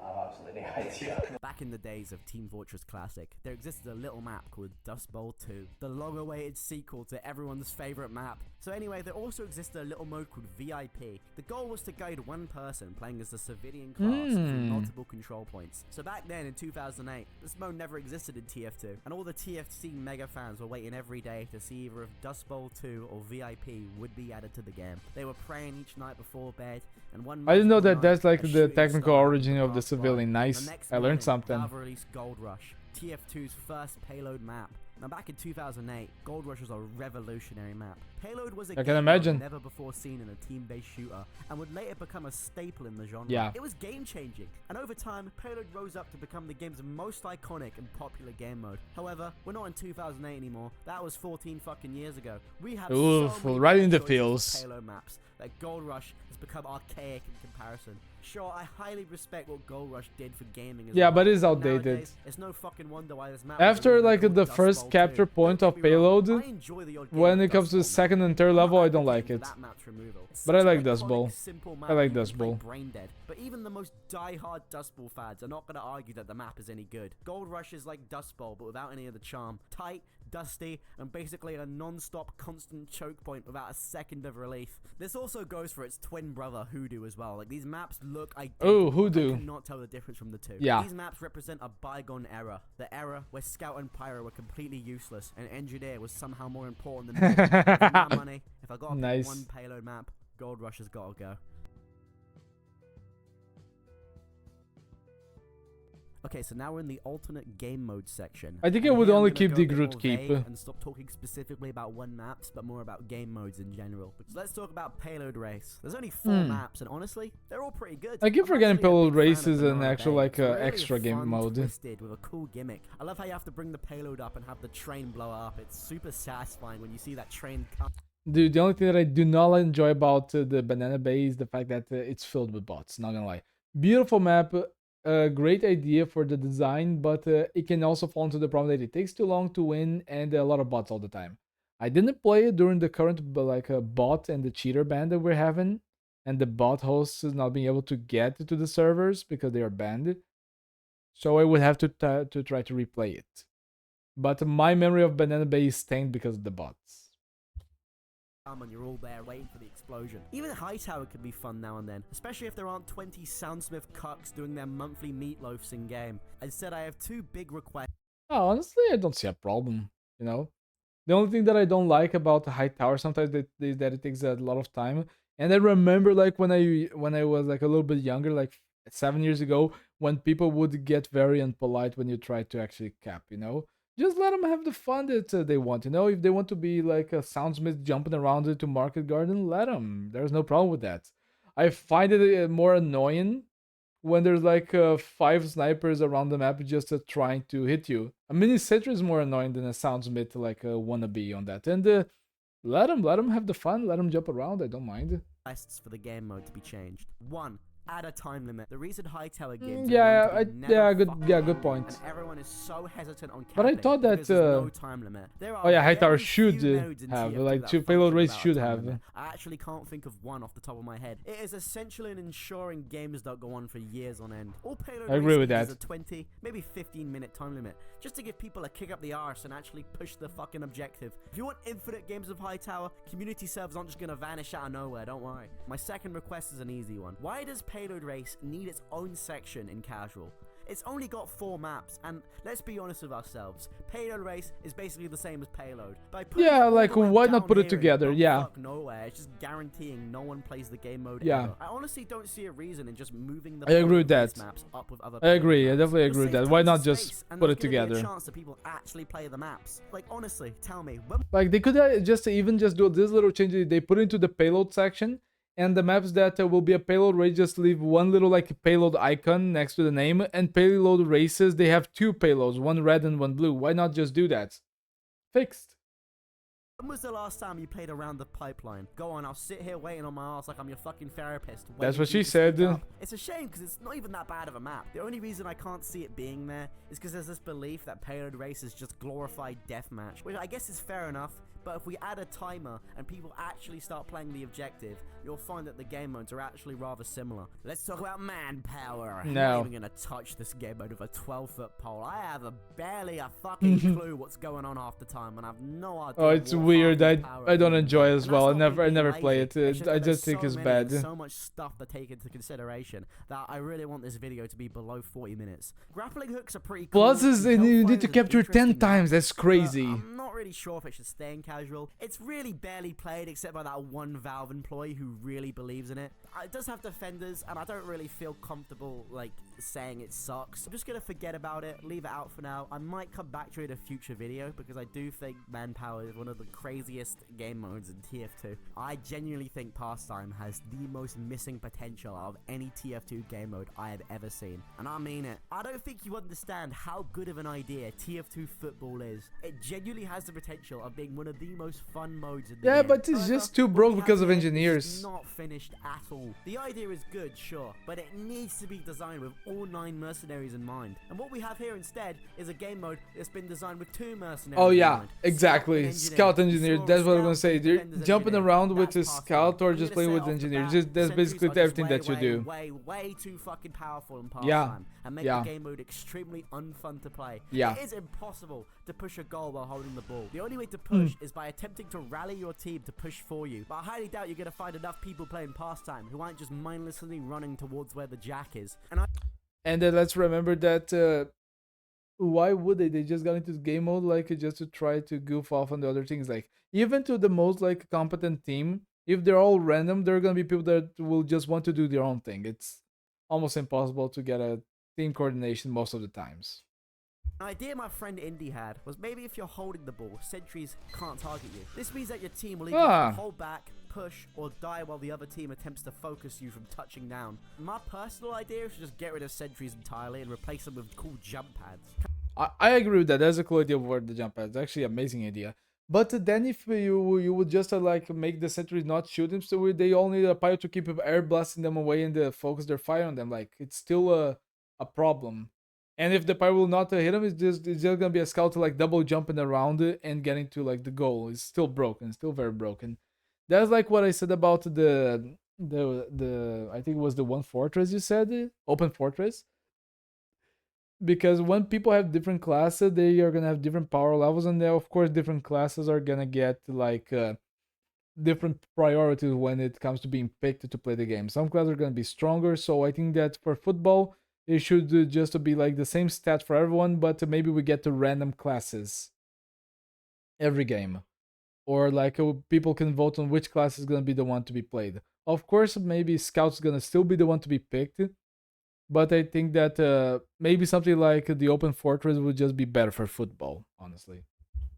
I have absolutely no idea. Back in the days of Team Fortress Classic, there existed a little map called Dust Bowl 2, the long-awaited sequel to everyone's favourite map. So anyway, there also existed a little mode called VIP. The goal was to guide one person playing as a civilian class through multiple control points. So back then in 2008, this mode never existed in TF2, and all the TFC mega fans were waiting every day to see either if Dust Bowl 2 or VIP would be added to the game. They were praying each night before bed, and one I didn't know magical that that's night, like a the shooting technical star origin of the passed by. civilian. Nice. The next I learned morning, something. Valve released Gold Rush, TF2's first payload map. Now back in 2008, Gold Rush was a revolutionary map. Payload was a I can game imagine. mode never before seen in a team-based shooter, and would later become a staple in the genre. Yeah. It was game-changing, and over time, Payload rose up to become the game's most iconic and popular game mode. However, we're not in 2008 anymore. That was 14 fucking years ago. We have Oof, so many right in the choices for feels. Payload maps that Gold Rush has become archaic in comparison. Sure, I highly respect what Gold Rush did for gaming as Yeah, well, but it's but outdated. nowadays, it's no fucking wonder why this map was After originally like called the Dust first Bowl capture 2. point Don't of get me wrong, payload, I enjoy the odd when game it comes Dust to Bowl second map. and third I'm level, not I don't like advocating it. for that map's removal. It's But I such an like Dust iconic, Bowl. simple map I like you can Dust play Bowl. brain dead. But even the most die-hard Dust Bowl fans are not going to argue that the map is any good. Gold Rush is like Dust Bowl, but without any of the charm. Tight, dusty, and basically a non-stop constant choke point without a second of relief. This also goes for its twin brother Hoodoo as well. Like, these maps look identical. Oh, I Hoodoo. cannot tell the difference from the two. Yeah. These maps represent a bygone era. The era where Scout and Pyro were completely useless and Engineer was somehow more important than me. For my money, if I got to Nice. pick one payload map, Gold Rush has got to go. Okay, so now we're in the alternate game mode section. I think I And would here I'm only gonna keep go the a bit Groot more keep. vague and stop talking specifically about one maps, but more about game modes in general. So let's talk about Payload Race. There's only 4 maps, and honestly, they're all pretty good. I keep I'm forgetting actually a Payload big fan of Race is an Banana actual Bay. like It's really extra game fun, mode. Twisted with a cool gimmick. I love how you have to bring the payload up and have the train blow up. It's super satisfying when you see that train come. Dude, the only thing that I do not enjoy about the Banana Bay is the fact that it's filled with bots. Not gonna lie. Beautiful map, great idea for the design, but it can also fall into the problem that it takes too long to win and a lot of bots all the time. I didn't play it during the current bot and the cheater ban that we're having, and the bot hosts not being able to get to the servers because they are banned. So I would have to try to replay it. But my memory of Banana Bay is stained because of the bots. And you're all there waiting for the explosion. Even Hightower can be fun now and then, especially if there aren't 20 Soundsmith cucks doing their monthly meatloafs in game. Instead, I have 2 big requests. Oh, honestly, I don't see a problem, you know? The only thing that I don't like about the high tower sometimes is that it takes a lot of time. And I remember like when I was like a little bit younger, like 7 years ago, when people would get very unpolite when you try to actually cap, you know? Just let them have the fun that they want, you know? If they want to be like a soundsmith jumping around to Market Garden, let them. There's no problem with that. I find it more annoying when there's like 5 snipers around the map just trying to hit you. A mini sentry is more annoying than a soundsmith like a wannabe on that. And let them have the fun. Let them jump around. I don't mind. Requests for the game mode to be changed. 1. Add a time limit. The reason Hightower games Good point. and everyone is so hesitant on capping But I thought that, because there's no time limit. There are oh yeah, Hightower very should few modes in have, TF2 like that 2 payload function race without a should time have. limit. I actually can't think of one off the top of my head. It is essential in ensuring games don't go on for years on end. All payload I agree race with needs that. is a 20, maybe 15-minute time limit, just to give people a kick up the arse and actually push the fucking objective. If you want infinite games of Hightower, community servers aren't just gonna vanish out of nowhere, don't worry. My second request is an easy one. Why does payload race need its own section in casual? It's only got 4 maps, and let's be honest with ourselves, Payload Race is basically the same as Payload. By putting it Yeah, all like the way why down not put it here in together? Yeah. bumfuck nowhere, it's just guaranteeing no one plays the game mode Yeah. ever. I honestly don't see a reason in just moving the I agree with Payload Race that. maps up with other I agree. I maps. definitely You'll agree with save that. Why tons not of just space, and put there's it gonna be a together? chance that people actually play the maps. Like honestly, tell me, when Like they could just even just do this little change. They put into the payload section, and the maps that will be a payload race just leave one little like payload icon next to the name. And payload races they have 2 payloads, one red and one blue. Why not just do that? Fixed. when was the last time you played around the pipeline? Go on, I'll sit here waiting on my ass like I'm your fucking therapist. That's waiting what for you she to said. speak up. It's a shame because it's not even that bad of a map. The only reason I can't see it being there is because there's this belief that Payload Race is just glorified deathmatch, which I guess is fair enough. But if we add a timer and people actually start playing the objective, you'll find that the game modes are actually rather similar. Let's talk about manpower. I'm No. not even gonna touch this game mode with a 12-foot pole. I have barely a fucking clue what's going on half the time, and I have no idea. Oh, it's what weird. half the power I don't is. enjoy it as And well. I that's not me never being play lazy. it. It's just I that just there's think so it's many and bad. so much stuff to take into consideration that I really want this video to be below 40 minutes. Grappling hooks are pretty cool. Plus, is and you Hellfire need to is an capture 10 interesting times. map, That's but crazy. I'm not really sure if it should stay in casual. It's really barely played except by that one Valve employee who really believes in it. It does have defenders, and I don't really feel comfortable like saying it sucks. I'm just gonna forget about it, leave it out for now. I might come back to it in a future video because I do think Manpower is one of the craziest game modes in TF2. I genuinely think Pastime has the most missing potential of any TF2 game mode I have ever seen, and I mean it. I don't think you understand how good of an idea TF2 football is. It genuinely has the potential of being one of the most fun modes in the Yeah, game. but it's However, just too what broke we have because of here is engineers. not finished at all. The idea is good, sure, but it needs to be designed with all 9 mercenaries in mind. And what we have here instead is a game mode that's been designed with 2 mercenaries Oh in yeah, mind. exactly. Scout engineer. That's what I'm gonna say. You're Defenders jumping engineer. around with That's a past scout time. or I'm just gonna playing say with off the engineer. bat, Just that's sentries basically are just everything that you do. way too fucking powerful in Yeah. Pastime and make Yeah. the game mode extremely unfun to play. Yeah. It is impossible to push a goal while holding the ball. The only way to push is by attempting to rally your team to push for you. But I highly doubt you're gonna find enough people playing Pastime who aren't just mindlessly running towards where the jack is. And then let's remember that why would they? They just got into game mode like just to try to goof off on the other things. Like even to the most like competent team, if they're all random, there are gonna be people that will just want to do their own thing. It's almost impossible to get a team coordination most of the times. An idea my friend Indy had was maybe if you're holding the ball, sentries can't target you. This means that your team will either hold back, push, or die while the other team attempts to focus you from touching down. My personal idea is to just get rid of sentries entirely and replace them with cool jump pads. I agree with that. That's a cool idea for the jump pads. Actually, amazing idea. But then if you would just like make the sentries not shoot them, so they all need a pilot to keep air blasting them away and focus their fire on them. Like it's still a problem. And if the pilot will not hit them, it's just gonna be a scout to like double jumping around it and getting to like the goal. It's still broken, still very broken. That's like what I said about the I think it was the one fortress you said, open fortress. Because when people have different classes, they are gonna have different power levels, and then of course different classes are gonna get like different priorities when it comes to being picked to play the game. Some classes are gonna be stronger, so I think that for football it should just be like the same stat for everyone, but maybe we get to random classes every game, or like people can vote on which class is gonna be the one to be played. Of course, maybe scout's gonna still be the one to be picked. But I think that maybe something like the Open Fortress would just be better for football, honestly.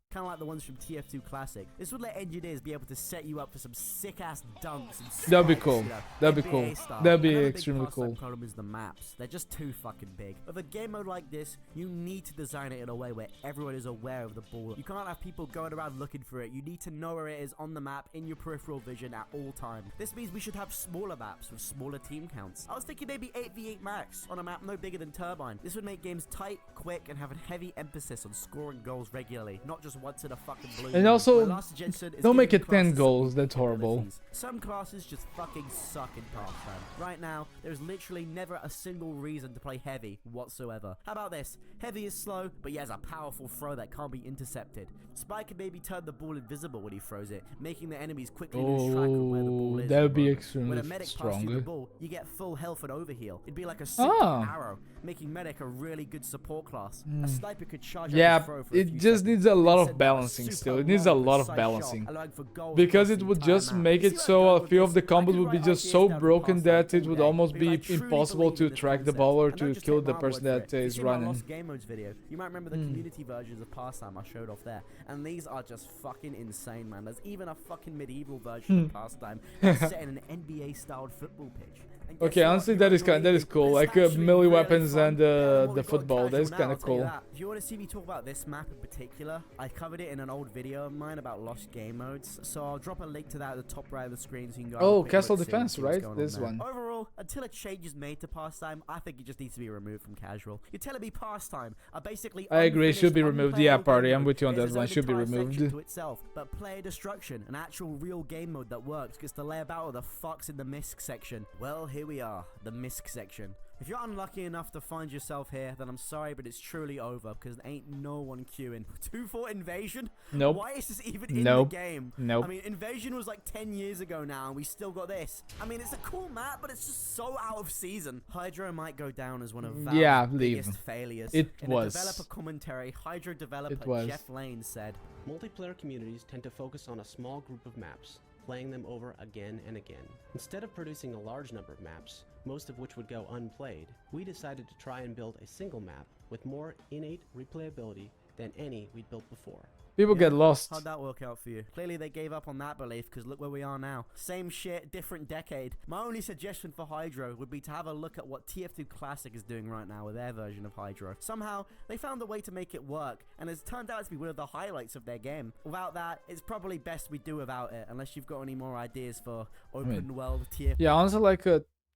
Kind of like the ones from TF2 Classic. This would let engineers be able to set you up for some sick-ass dunks and That'd be spikes, cool. you know, That'd be NBA cool. style. That'd be Another big extremely Pastime cool. problem is the maps. They're just too fucking big. With a game mode like this, you need to design it in a way where everyone is aware of the ball. You can't have people going around looking for it. You need to know where it is on the map in your peripheral vision at all times. This means we should have smaller maps with smaller team counts. I was thinking maybe 8v8 max on a map no bigger than Turbine. This would make games tight, quick, and have a heavy emphasis on scoring goals regularly, not just What's in a fucking blue And moon? also, My last suggestion is don't make giving it 10 classes some goals, unique that's horrible. abilities. Some classes just fucking suck in pastime. Right now, there's literally never a single reason to play heavy whatsoever. How about this? Heavy is slow, but he has a powerful throw that can't be intercepted. Spike can maybe turn the ball invisible when he throws it, making the enemies quickly lose track of where the ball is. That would be When extremely a medic passes you the strong. ball, you get full health and overheal. It'd be like a sick arrow, making medic a really good support class. A sniper could charge up Yeah, his throw for a it few just seconds, needs a then lot send of out balancing super still. It needs a long, lot of precise balancing. shot, allowing for goals Because across it the would entire just map. make You it see so where I'm a going few with of the this? I combos could would be write just ideas so down for broken pastime that it all would day, almost but be if I truly impossible believe to in this track the concept, ball or and don't to just kill take the my person word for that it. You is see my running. Lost Game Modes video? You might remember the community versions of pastime I showed off there, and these are just fucking insane, man. There's even a fucking medieval version of pastime that's set in an NBA-styled football pitch. And guess Okay, what? honestly, You that won't is believe that is me, cool. but Like it's actually melee really weapons fun, and better than what the we've got football. That is casual now, kind I'll of tell you cool. that. If you want to see me talk about this map in particular, I covered it in an old video of mine about Lost Game Modes, so I'll drop a link to that at the top right of the screen so you can go have a Oh, quick Castle look, see Defense, what's right? going on This there. one. Overall, until a change is made to pastime, I think it just needs to be removed from casual. You're telling me pastime are basically I agree, it should be unfinished, removed. Yeah, unplayable party, game I'm mode. with you on It has that one. its own Should be entire section removed. to itself, but player destruction, an actual real game mode that works, gets to lay about with the fucks in the misc section. Well, here we are, the misc section. If you're unlucky enough to find yourself here, then I'm sorry, but it's truly over, because there ain't no one queuing. 2-4 Invasion? Nope. Why is this even in Nope. the game? Nope. I mean, Invasion was like 10 years ago now, and we still got this. I mean, it's a cool map, but it's just so out of season. Hydro might go down as one of Valve's biggest failures. It in was. a developer commentary, Hydro developer It was. Jeff Lane said, Multiplayer communities tend to focus on a small group of maps, playing them over again and again. Instead of producing a large number of maps, most of which would go unplayed, we decided to try and build a single map with more innate replayability than any we'd built before. People Yeah, get lost. how'd that work out for you? Clearly they gave up on that belief, because look where we are now. Same shit, different decade. My only suggestion for Hydro would be to have a look at what TF2 Classic is doing right now with their version of Hydro. Somehow, they found a way to make it work, and it's turned out to be one of the highlights of their game. Without that, it's probably best we do without it, unless you've got any more ideas for open world TF2. Yeah, honestly, like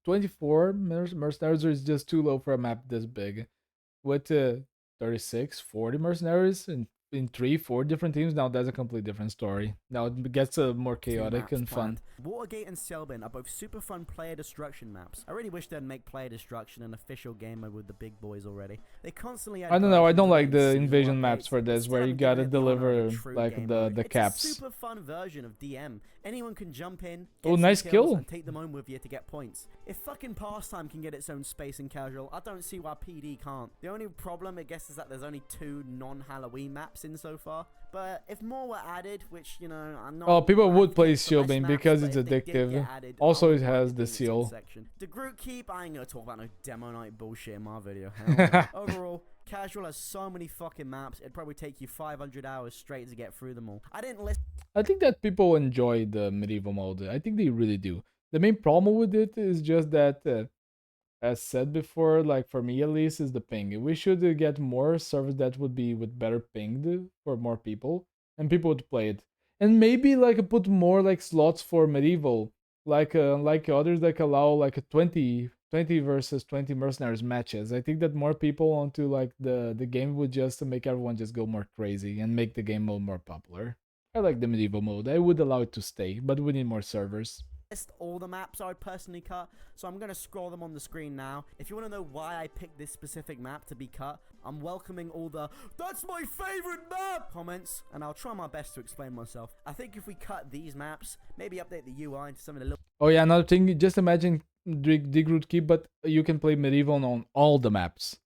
24 mercenaries is just too low for a map this big. With 36, 40 mercenaries in 3-4 different teams, now that's a completely different story. Now it gets more chaotic and fun. Watergate and Selbin are both super fun player destruction maps. I really wish they'd make player destruction an official game mode with the big boys already. They constantly add I don't know, I don't versions like of the seasonal invasion updates, maps for but this, still where you haven't given gotta it the honor of deliver a true like game the mode. caps. It's a super fun version of DM. Anyone can jump in, Oh, get some nice kills, kill. and take them home with you to get points. If fucking pastime can get its own space in casual, I don't see why PD can't. The only problem, I guess, is that there's only 2 non-Halloween maps in so far. But if more were added, which, you know, I'm not... Oh, people would play advocating for less Shielding maps, because but it's if they did get addictive. added, Also, I it would like has it the in its own seal. section. The group keep, I ain't gonna talk about no demo night bullshit in my video. Hell no. Overall, casual has so many fucking maps, it'd probably take you 500 hours straight to get through them all. I didn't list I think that people enjoy the medieval mode. I think they really do. The main problem with it is just that, as said before, like for me at least, is the ping. We should get more servers that would be with better pinged for more people, and people would play it. And maybe like put more like slots for medieval, like others like allow like a 20 versus 20 mercenaries matches. I think that more people onto like the game would just make everyone just go more crazy and make the game mode more popular. I like the medieval mode. I would allow it to stay, but we need more servers. all the maps I would personally cut, so I'm going to scroll them on the screen now. If you want to know why I picked this specific map to be cut, I'm welcoming all the "that's my favorite map" comments, and I'll try my best to explain myself. I think if we cut these maps, maybe update the UI into something a little... Oh yeah, another thing, just imagine dig root keep, but you can play medieval on all the maps.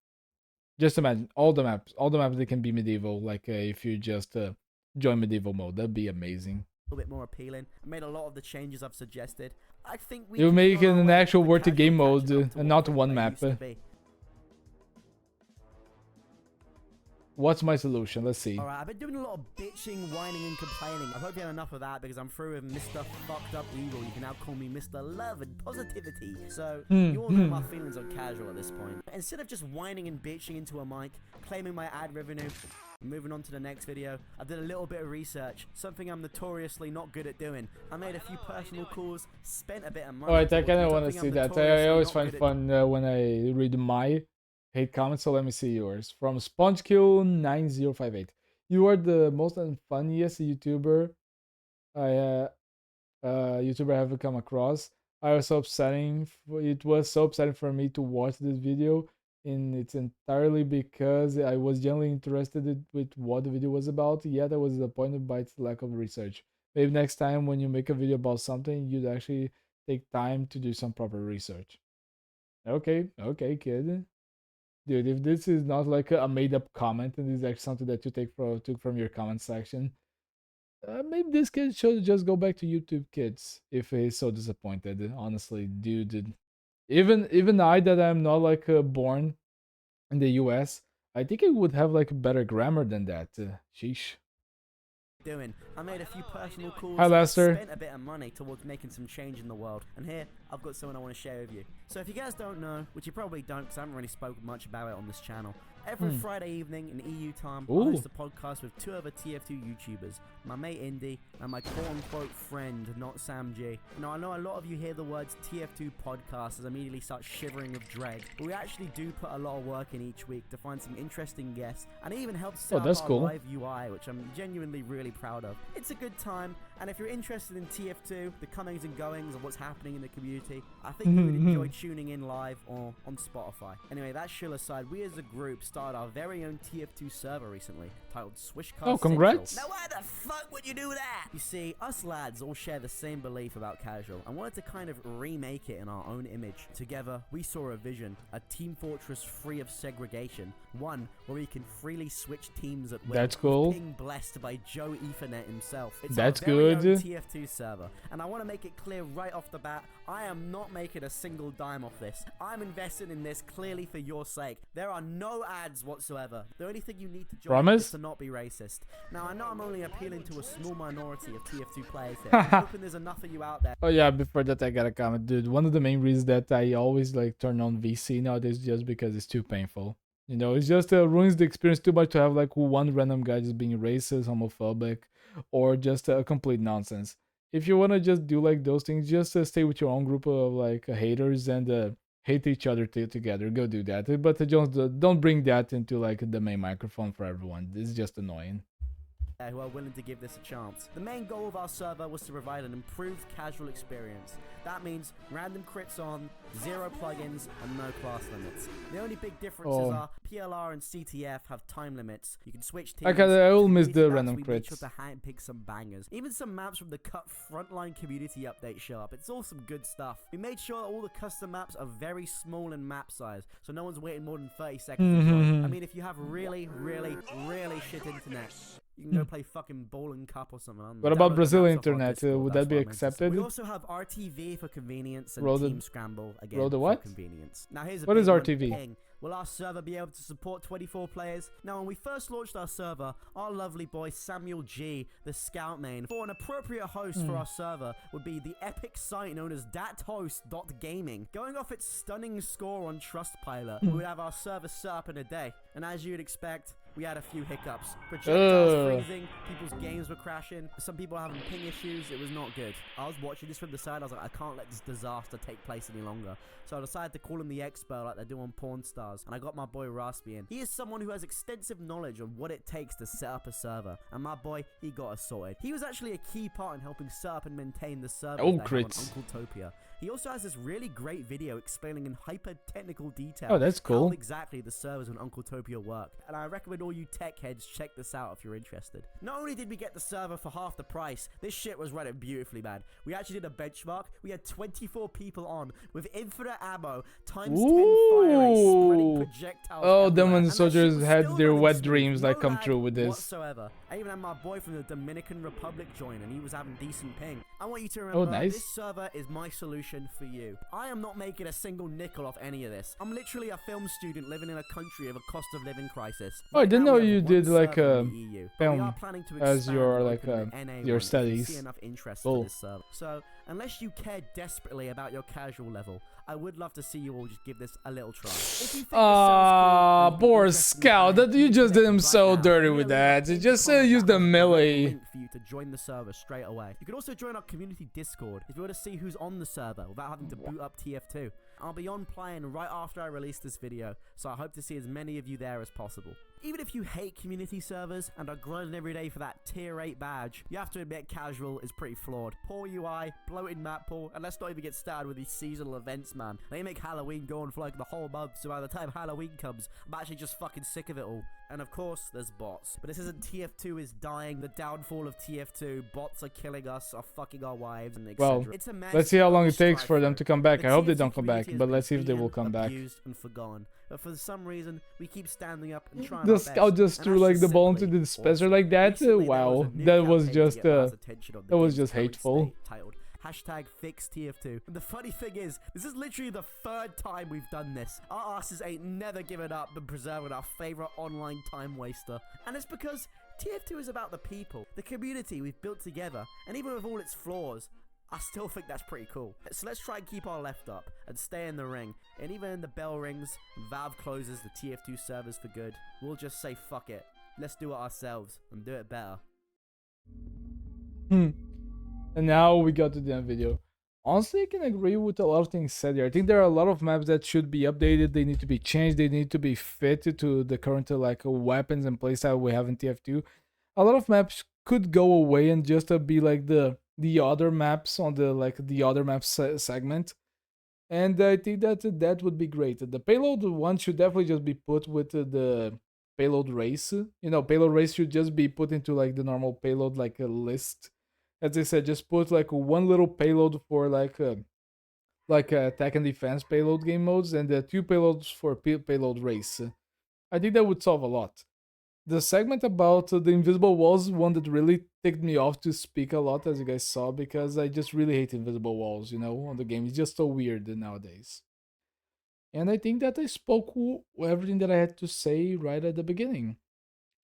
Just imagine all the maps they can be medieval, like if you just join medieval mode. That'd be amazing. A bit more appealing. I made a lot of the changes I've suggested. I think we You'll can make be it on our an way actual to worthy casual game mode, catching up to and what not quick one play map. used to be. What's my solution? Let's see. Alright, I've been doing a lot of bitching, whining, and complaining. I hope you had enough of that because I'm through with Mr. Fucked Up Evil. You can now call me Mr. Love and Positivity. So, you all know my feelings on casual at this point. Instead of just whining and bitching into a mic, claiming my ad revenue, moving on to the next video, I did a little bit of research, something I'm notoriously not good at doing. I made a few personal calls, spent a bit of money. Alright, I kind of towards it, want to something see I'm that. I notoriously always not find good at fun when I read my hate comments, so let me see yours. From SpongeKill9058. You are the most and funniest I YouTuber I ever come across. It was so upsetting for me to watch this video, and it's entirely because I was genuinely interested with what the video was about. Yet I was disappointed by its lack of research. Maybe next time when you make a video about something, you'd actually take time to do some proper research. Okay, okay, kid. Dude, if this is not like a made up comment and this is actually something that you took from your comment section, maybe this kid should just go back to YouTube Kids if he's so disappointed. Honestly, dude, even I that I'm not like born in the U.S., I think it would have like better grammar than that. Sheesh. Doing. I made a few personal calls, Hi, Lester. spent a bit of money towards making some change in the world, and here I've got someone I want to share with you. So if you guys don't know, which you probably don't because I haven't really spoken much about it on this channel, every Friday evening in EU time, I host a podcast with two other TF2 YouTubers, my mate Indy and my quote-unquote friend, not Sam G. Now I know a lot of you hear the words TF2 podcast and immediately start shivering with dread, but we actually do put a lot of work in each week to find some interesting guests, and it even helps set up our live UI, which I'm genuinely really proud of. It's a good time, and if you're interested in TF2, the comings and goings of what's happening in the community, I think you would enjoy tuning in live or on Spotify. Anyway, that shill aside, we as a group started our very own TF2 server recently, titled Swishcard Oh, congrats! Central. Now why the fuck would you do that? You see, us lads all share the same belief about casual, and wanted to kind of remake it in our own image. Together, we saw a vision, a team fortress free of segregation, one where we can freely switch teams at will. That's cool. Being blessed by Joe Ethernet himself. It's That's our very good. own TF2 server, and I want to make it clear right off the bat, I am not making a single dime off this. I'm investing in this clearly for your sake. There are no ads whatsoever. The only thing you need to join is to not be racist. Now I know I'm only appealing to a small minority of TF2 players here. I'm hoping there's enough of you out there. Oh yeah, before that I got a comment, dude. One of the main reasons that I always like turn on VC nowadays is just because it's too painful. You know, it's just ruins the experience too much to have like one random guy just being racist, homophobic, or just a complete nonsense. If you wanna just do like those things, just stay with your own group of like haters and hate each other together. Go do that, but don't bring that into like the main microphone for everyone. It's just annoying. Who are willing to give this a chance. The main goal of our server was to provide an improved casual experience. That means random crits on, 0 plugins, and no class limits. The only big differences are PLR and CTF have time limits. You can switch teams. I will miss the random crits. We made sure to handpick some bangers. Even some maps from the Cut Frontline community update show up. It's all some good stuff. We made sure all the custom maps are very small in map size, so no one's waiting more than 30 seconds to join. I mean, if you have really shit internet, you can go play fucking Bowling Cup or something. What about Brazil internet? Would that be accepted? We also have RTV for convenience and Team Scramble again for convenience. Now here's a what is RTV? Ping. Will our server be able to support 24 players? Now when we first launched our server, our lovely boy Samuel G, the scout main, for an appropriate host for our server would be the epic site known as dathost.gaming. Going off its stunning score on Trustpilot, we would have our server set up in a day. And as you'd expect, we had a few hiccups. Projectiles freezing, people's games were crashing, some people having ping issues. It was not good. I was watching this from the side. I was like, I can't let this disaster take place any longer. So I decided to call him the expert like they do on Porn Stars, and I got my boy Raspy in. He is someone who has extensive knowledge on what it takes to set up a server, and my boy, he got us sorted. He was actually a key part in helping set up and maintain the server on Uncletopia. He also has this really great video explaining in hyper-technical detail how exactly the servers on Uncletopia work, and I recommend all you tech heads check this out if you're interested. Not only did we get the server for half the price, this shit was running beautifully, man. We actually did a benchmark. We had 24 people on with infinite ammo, times 10 fire rate, spreading projectiles. Oh, them when the soldiers had their wet dreams like come true with this. Whatsoever. I even had my boy from the Dominican Republic join, and he was having decent ping. I want you to remember, this server is my solution for you. I am not making a single nickel off any of this. I'm literally a film student living in a country of a cost of living crisis. Oh, I didn't know you did like a film as your like your studies. Cool. So unless you care desperately about your casual level, I would love to see you all just give this a little try. Poor Scout. That you just did him so dirty with that. You just use the melee. Link for you to join the server straight away. You can also join our community Discord if you want to see who's on the server without having to boot up TF2. I'll be on playing right after I release this video, so I hope to see as many of you there as possible. Even if you hate community servers and are grinding every day for that tier 8 badge, you have to admit casual is pretty flawed. Poor UI, bloated map pool, and let's not even get started with these seasonal events, man. They make Halloween go on for like the whole month, so by the time Halloween comes, I'm actually just fucking sick of it all. And of course, there's bots. But this isn't TF2 is dying, the downfall of TF2, bots are killing us, are fucking our wives, and etc. Well, It's a mess, let's see how long it takes strive for them it. to come back. The I hope they TF2 don't come back, community has but been let's see if they will beaten, come back. abused, and forgotten. But for some reason, we keep standing up and trying The our scout best, just and threw that's like just the ball into simply the dispenser awesome. like that. Recently, there Wow, was a new that was campaign to just get Mars' attention on the that was game's just current hateful. state, titled #FixTF2. And the funny thing is, this is literally the 3rd time we've done this. Our asses ain't never given up and preserving our favorite online time waster. And it's because TF2 is about the people, the community we've built together, and even with all its flaws, I still think that's pretty cool. So let's try and keep our left up and stay in the ring. And even when the bell rings, Valve closes the TF2 servers for good, we'll just say fuck it. Let's do it ourselves and do it better. And now we got to the end video. Honestly, I can agree with a lot of things said here. I think there are a lot of maps that should be updated. They need to be changed. They need to be fit to the current like weapons and playstyle we have in TF2. A lot of maps could go away and just be like the other maps on the other maps segment. And I think that that would be great. The payload one should definitely just be put with the payload race. You know, payload race should just be put into like the normal payload like a list. As I said, just put like one little payload for like attack and defense payload game modes and 2 payloads for payload race. I think that would solve a lot. The segment about the invisible walls one that really ticked me off to speak a lot, as you guys saw, because I just really hate invisible walls, you know, on the game. It's just so weird nowadays. And I think that I spoke everything that I had to say right at the beginning.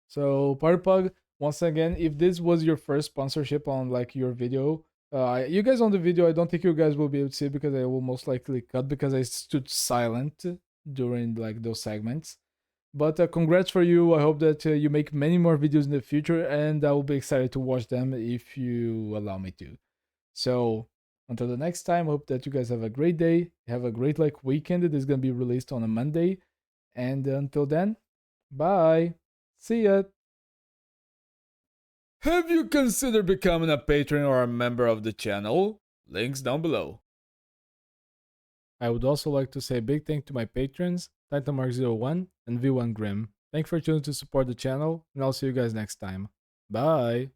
So, Party Pug, once again, if this was your first sponsorship on like your video, you guys on the video, I don't think you guys will be able to see it because I will most likely cut because I stood silent during like those segments. But congrats for you. I hope that you make many more videos in the future, and I will be excited to watch them if you allow me to. So until the next time, I hope that you guys have a great day. Have a great like weekend. It is gonna be released on a Monday. And until then, bye. See ya. Have you considered becoming a patron or a member of the channel? Links down below. I would also like to say a big thank to my patrons, TitanMark01 and V1 Grim. Thanks for choosing to support the channel, and I'll see you guys next time. Bye!